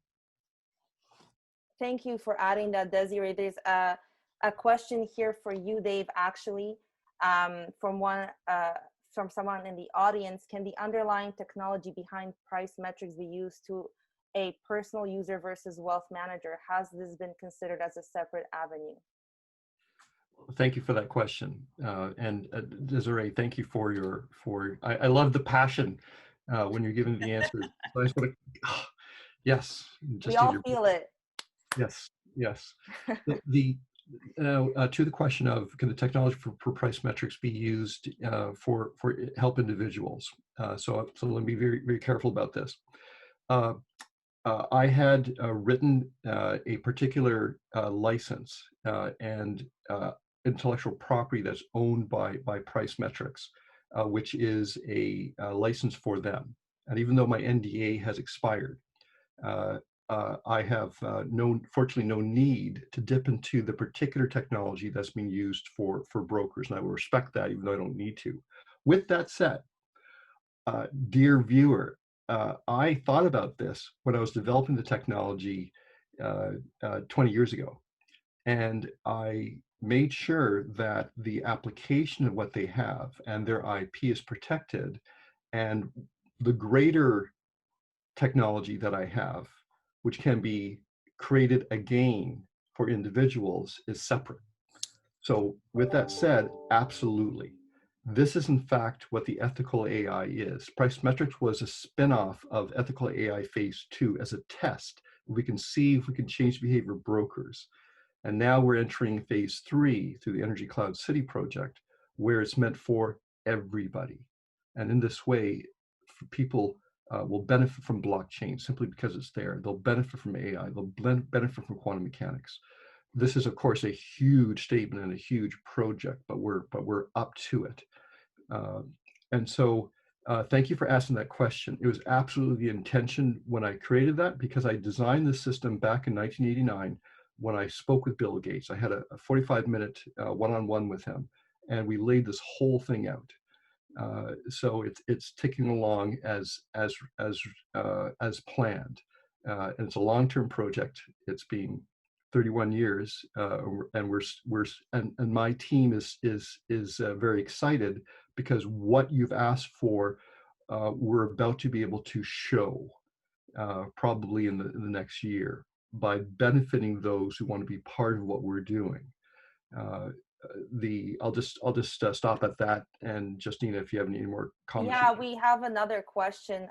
Thank you for adding that, Desiree. There's a question here for you, Dave, actually, from someone in the audience. Can the underlying technology behind price metrics be used to a personal user versus wealth manager? Has this been considered as a separate avenue? Thank you for that question. And Desiree, thank you for I love the passion when you're giving the answers. So I just want to, yes. We all feel it. Yes, yes. To the question of, can the technology for price metrics be used for help individuals? So let me be very, very careful about this. I had written a particular license and intellectual property that's owned by Price Metrics, which is a license for them. And even though my NDA has expired, I have fortunately no need to dip into the particular technology that's being used for brokers, and I will respect that, even though I don't need to. With that said, dear viewer, I thought about this when I was developing the technology 20 years ago, and I made sure that the application of what they have and their IP is protected, and the greater technology that I have, which can be created again for individuals, is separate. So with that said, absolutely. This is in fact what the ethical AI is. Price Metrics was a spin-off of ethical AI phase 2 as a test. We can see if we can change behavior of brokers. And now we're entering phase 3 through the Energy Cloud City project, where it's meant for everybody. And in this way, people will benefit from blockchain simply because it's there. They'll benefit from AI. They'll benefit from quantum mechanics. This is, of course, a huge statement and a huge project, but we're up to it. And so Thank you for asking that question. It was absolutely the intention when I created that, because I designed this system back in 1989 when I spoke with Bill Gates. I had a 45-minute one-on-one with him, and we laid this whole thing out. So it's ticking along as planned, and it's a long-term project. It's been 31 years, and my team is very excited, because what you've asked for, we're about to be able to show, probably in the next year, by benefiting those who want to be part of what we're doing. I'll just stop at that. And Justyna, if you have any more comments. Yeah, we have another question.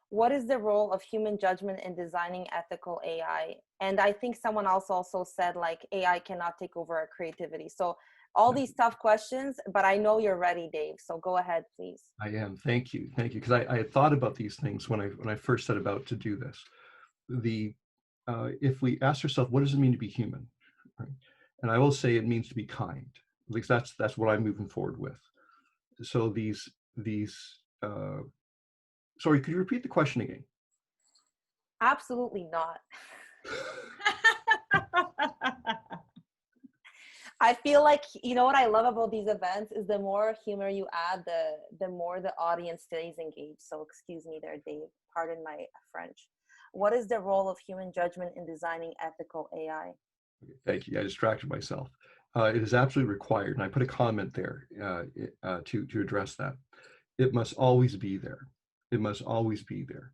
What is the role of human judgment in designing ethical AI? And I think someone else also said, like, AI cannot take over our creativity. So all these tough questions, but I know you're ready, Dave. So go ahead, please. I am. Thank you. Because I had thought about these things when I first set about to do this. If we ask ourselves, what does it mean to be human? Right? And I will say it means to be kind. At least that's what I'm moving forward with. So sorry, could you repeat the question again? Absolutely not. I feel like, you know what I love about these events is the more humor you add, the more the audience stays engaged. So excuse me there, Dave, pardon my French. What is the role of human judgment in designing ethical AI? Thank you. I distracted myself. It is absolutely required, and I put a comment there to address that. It must always be there. It must always be there.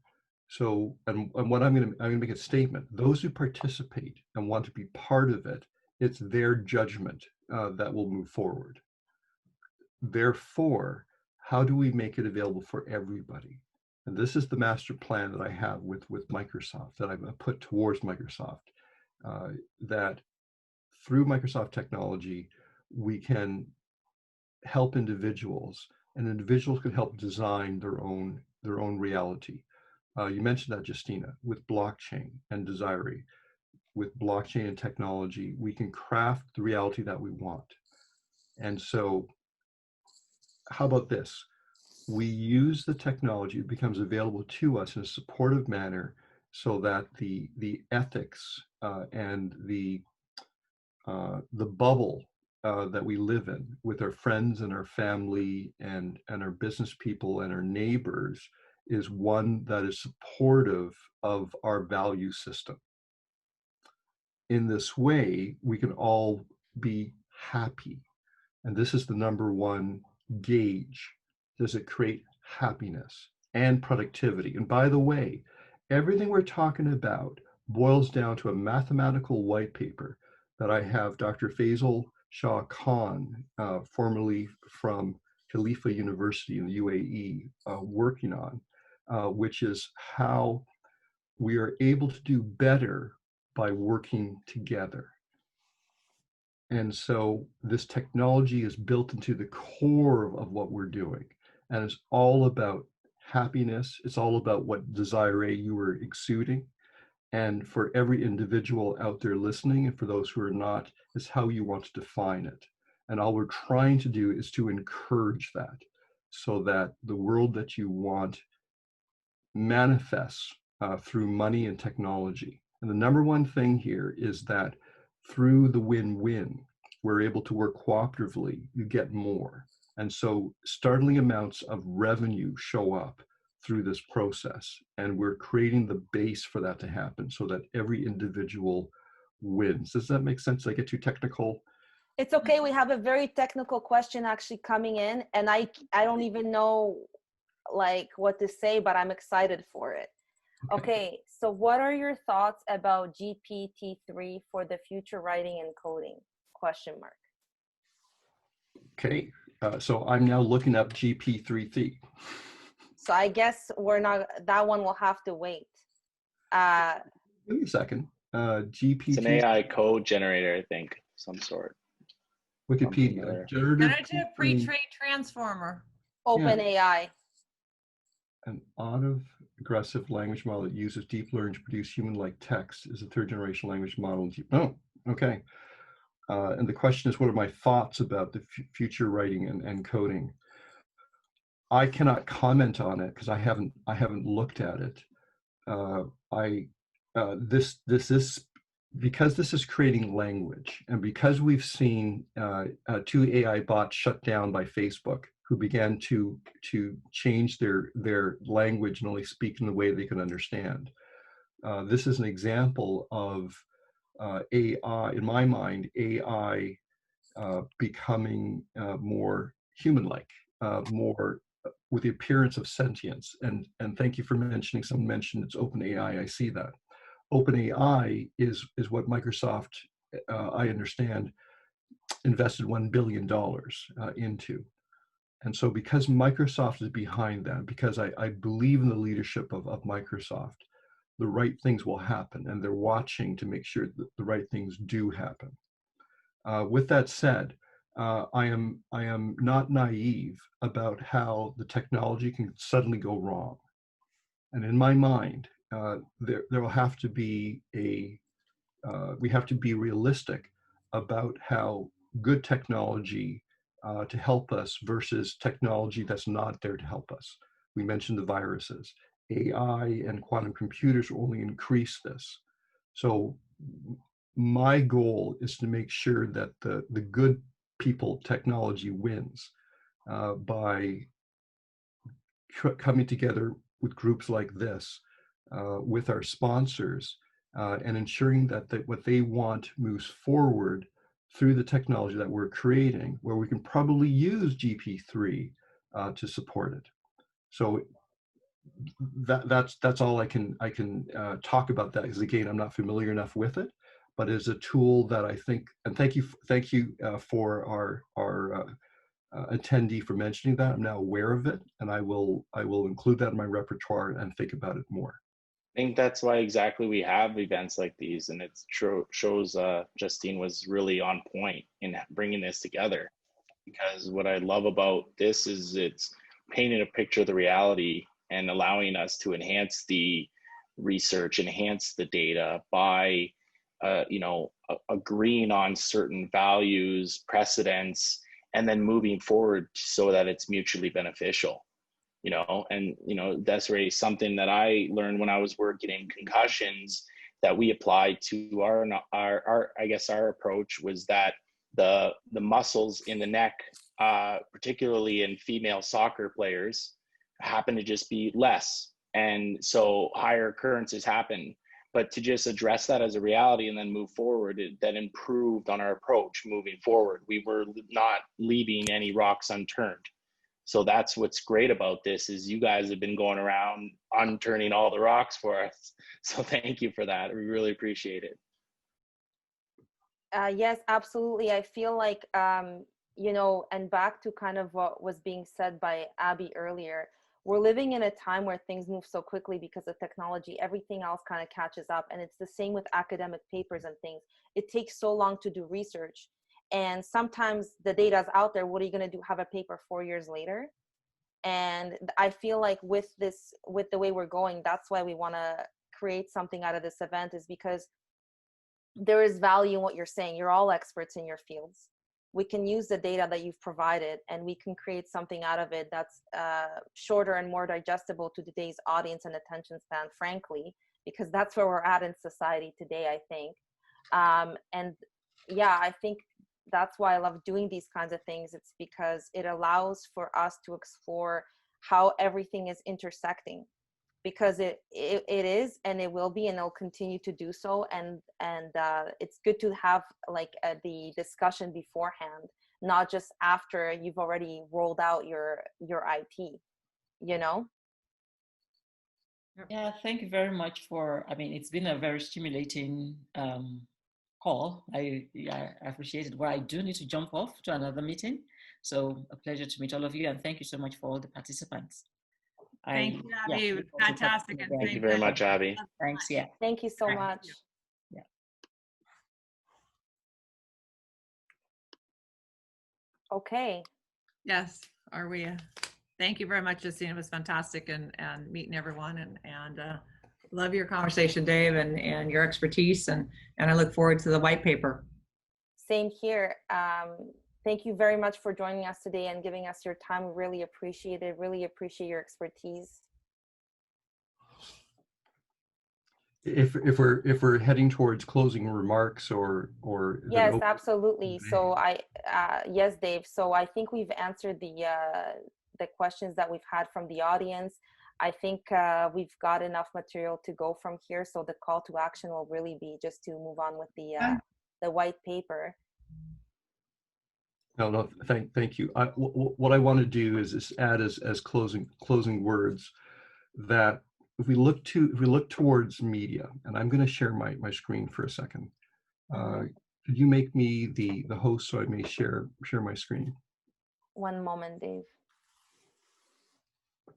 So, and what I'm going to make a statement. Those who participate and want to be part of it, it's their judgment that will move forward. Therefore, how do we make it available for everybody? And this is the master plan that I have with Microsoft, that I've put towards Microsoft, that through Microsoft technology, we can help individuals, and individuals can help design their own reality. You mentioned that, Justyna, with blockchain and Desiree. With blockchain and technology, we can craft the reality that we want. And so, how about this? We use the technology, it becomes available to us in a supportive manner, so that the ethics and the bubble that we live in with our friends and our family and our business people and our neighbors is one that is supportive of our value system. In this way, we can all be happy. And this is the number one gauge. Does it create happiness and productivity? And by the way, everything we're talking about boils down to a mathematical white paper that I have Dr. Faisal Shah Khan, formerly from Khalifa University in the UAE, working on, which is how we are able to do better by working together. And so this technology is built into the core of what we're doing. And it's all about happiness. It's all about what Desiree you were exuding. And for every individual out there listening, and for those who are not, is how you want to define it. And all we're trying to do is to encourage that, so that the world that you want manifests through money and technology. And the number one thing here is that through the win-win, we're able to work cooperatively, you get more. And so startling amounts of revenue show up through this process. And we're creating the base for that to happen, so that every individual wins. Does that make sense? Did I get too technical? It's okay. We have a very technical question actually coming in, and I don't even know like what to say, but I'm excited for it. Okay, so what are your thoughts about GPT-3 for the future writing and coding? Question mark. Okay, so I'm now looking up GPT-3. So I guess we're not, that one will have to wait. Give me a second. GPT. It's an AI code generator, I think, some sort. Wikipedia. Generative pre-trained transformer. OpenAI. An autoaggressive language model that uses deep learning to produce human-like text is a third-generation language model. Oh, okay. And the question is, what are my thoughts about the future writing and coding? I cannot comment on it because I haven't looked at it. This is because this is creating language, and because we've seen 2 AI bots shut down by Facebook who began to change their language and only speak in the way they can understand. This is an example of AI, in my mind, AI becoming more human-like, more with the appearance of sentience. And thank you for mentioning, someone mentioned it's OpenAI. I see that. OpenAI is what Microsoft, I understand, invested $1 billion into. And so because Microsoft is behind that, because I believe in the leadership of Microsoft, the right things will happen, and they're watching to make sure that the right things do happen. With that said, I am not naive about how the technology can suddenly go wrong. And in my mind, there will have to be we have to be realistic about how good technology to help us versus technology that's not there to help us. We mentioned the viruses. AI and quantum computers will only increase this. So my goal is to make sure that the good people technology wins by coming together with groups like this, with our sponsors, and ensuring that what they want moves forward through the technology that we're creating, where we can probably use GP3 to support it. So that's all I can talk about that, because again, I'm not familiar enough with it, but it's a tool that I think, and thank you for our attendee for mentioning that. I'm now aware of it, and I will include that in my repertoire and think about it more. I think that's why exactly we have events like these, and it shows Justyna was really on point in bringing this together. Because what I love about this is it's painting a picture of the reality and allowing us to enhance the research, enhance the data by, agreeing on certain values, precedents, and then moving forward so that it's mutually beneficial. That's something that I learned when I was working in concussions that we applied to our approach was that the muscles in the neck, particularly in female soccer players, happen to just be less. And so higher occurrences happen. But to just address that as a reality and then move forward, that improved on our approach moving forward. We were not leaving any rocks unturned. So that's what's great about this is you guys have been going around unturning all the rocks for us. So thank you for that. We really appreciate it. Yes, absolutely. I feel like, and back to kind of what was being said by Abby earlier, we're living in a time where things move so quickly because of technology, everything else kind of catches up. And it's the same with academic papers and things. It takes so long to do research. And sometimes the data is out there. What are you going to do? Have a paper 4 years later? And I feel like with the way we're going, that's why we want to create something out of this event, is because there is value in what you're saying. You're all experts in your fields. We can use the data that you've provided and we can create something out of it that's shorter and more digestible to today's audience and attention span, frankly, because that's where we're at in society today, I think. And yeah, I think that's why I love doing these kinds of things. It's because it allows for us to explore how everything is intersecting, because it is, and it will be, and it'll continue to do so. And it's good to have like the discussion beforehand, not just after you've already rolled out your IP, Yeah, thank you very much it's been a very stimulating call. I appreciate it. Well, I do need to jump off to another meeting. So a pleasure to meet all of you, and thank you so much for all the participants. Thank you, Abby. It was fantastic. And thank you very much, Abby. Thanks. Yeah. Thank you so much. Yeah. Okay. Yes. Are we? Thank you very much, Justyna. It was fantastic and meeting everyone, and love your conversation, Dave, and your expertise, and I look forward to the white paper. Same here. thank you very much for joining us today and giving us your time. We really appreciate it. Really appreciate your expertise. If we're heading towards closing remarks or yes, absolutely. So yes, Dave. So I think we've answered the questions that we've had from the audience. I think we've got enough material to go from here. So the call to action will really be just to move on with the white paper. No, thank you. What I want to do is just add as closing words that if we look towards media, and I'm going to share my screen for a second. Could you make me the host so I may share my screen? One moment, Dave.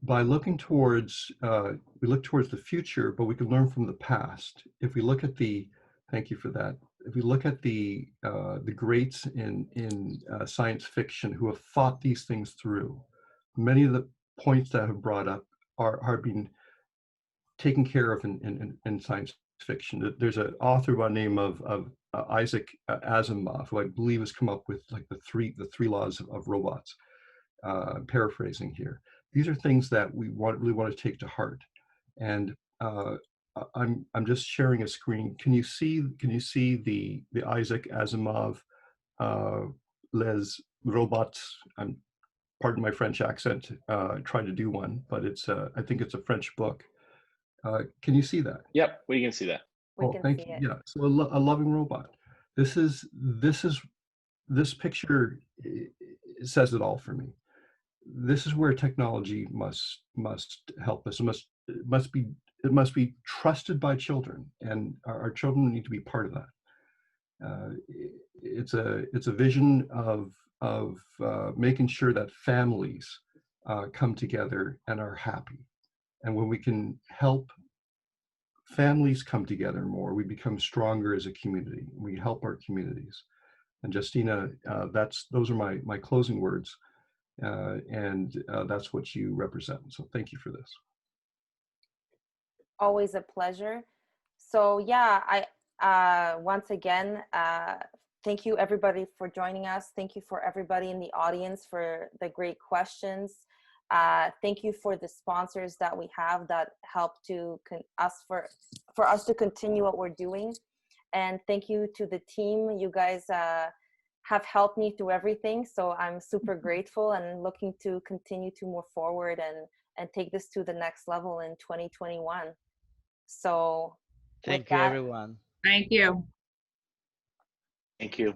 By looking towards, we look towards the future, but we can learn from the past. If we look at thank you for that. If we look at the greats in science fiction who have thought these things through, many of the points that I have brought up are being taken care of in science fiction. There's an author by the name of Isaac Asimov, who I believe has come up with like the three laws of robots. Paraphrasing here, these are things that we really want to take to heart. And I'm just sharing a screen. Can you see the Isaac Asimov les robots? Pardon my French accent. Tried to do one, but it's I think it's a French book. Can you see that? Yep, we can see that. Thank you. Yeah, so a loving robot. This picture says it all for me. This is where technology must help us. It must be trusted by children, and our children need to be part of that. It's a vision of making sure that families come together and are happy, and when we can help families come together more, we become stronger as a community. We help our communities. And Justyna, those are my closing words, and that's what you represent. So thank you for this. Always a pleasure. So yeah, I once again thank you everybody for joining us. Thank you for everybody in the audience for the great questions. Thank you for the sponsors that we have that help for us to continue what we're doing. And thank you to the team. You guys have helped me through everything. So I'm super grateful and looking to continue to move forward and take this to the next level in 2021. So thank you, everyone. Thank you. Thank you.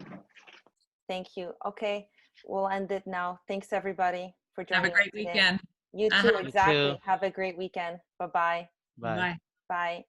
Thank you. Okay, we'll end it now. Thanks everybody for joining us. Have a great weekend. You too, exactly. You too. Have a great weekend. Bye-bye. Bye. Bye. Bye.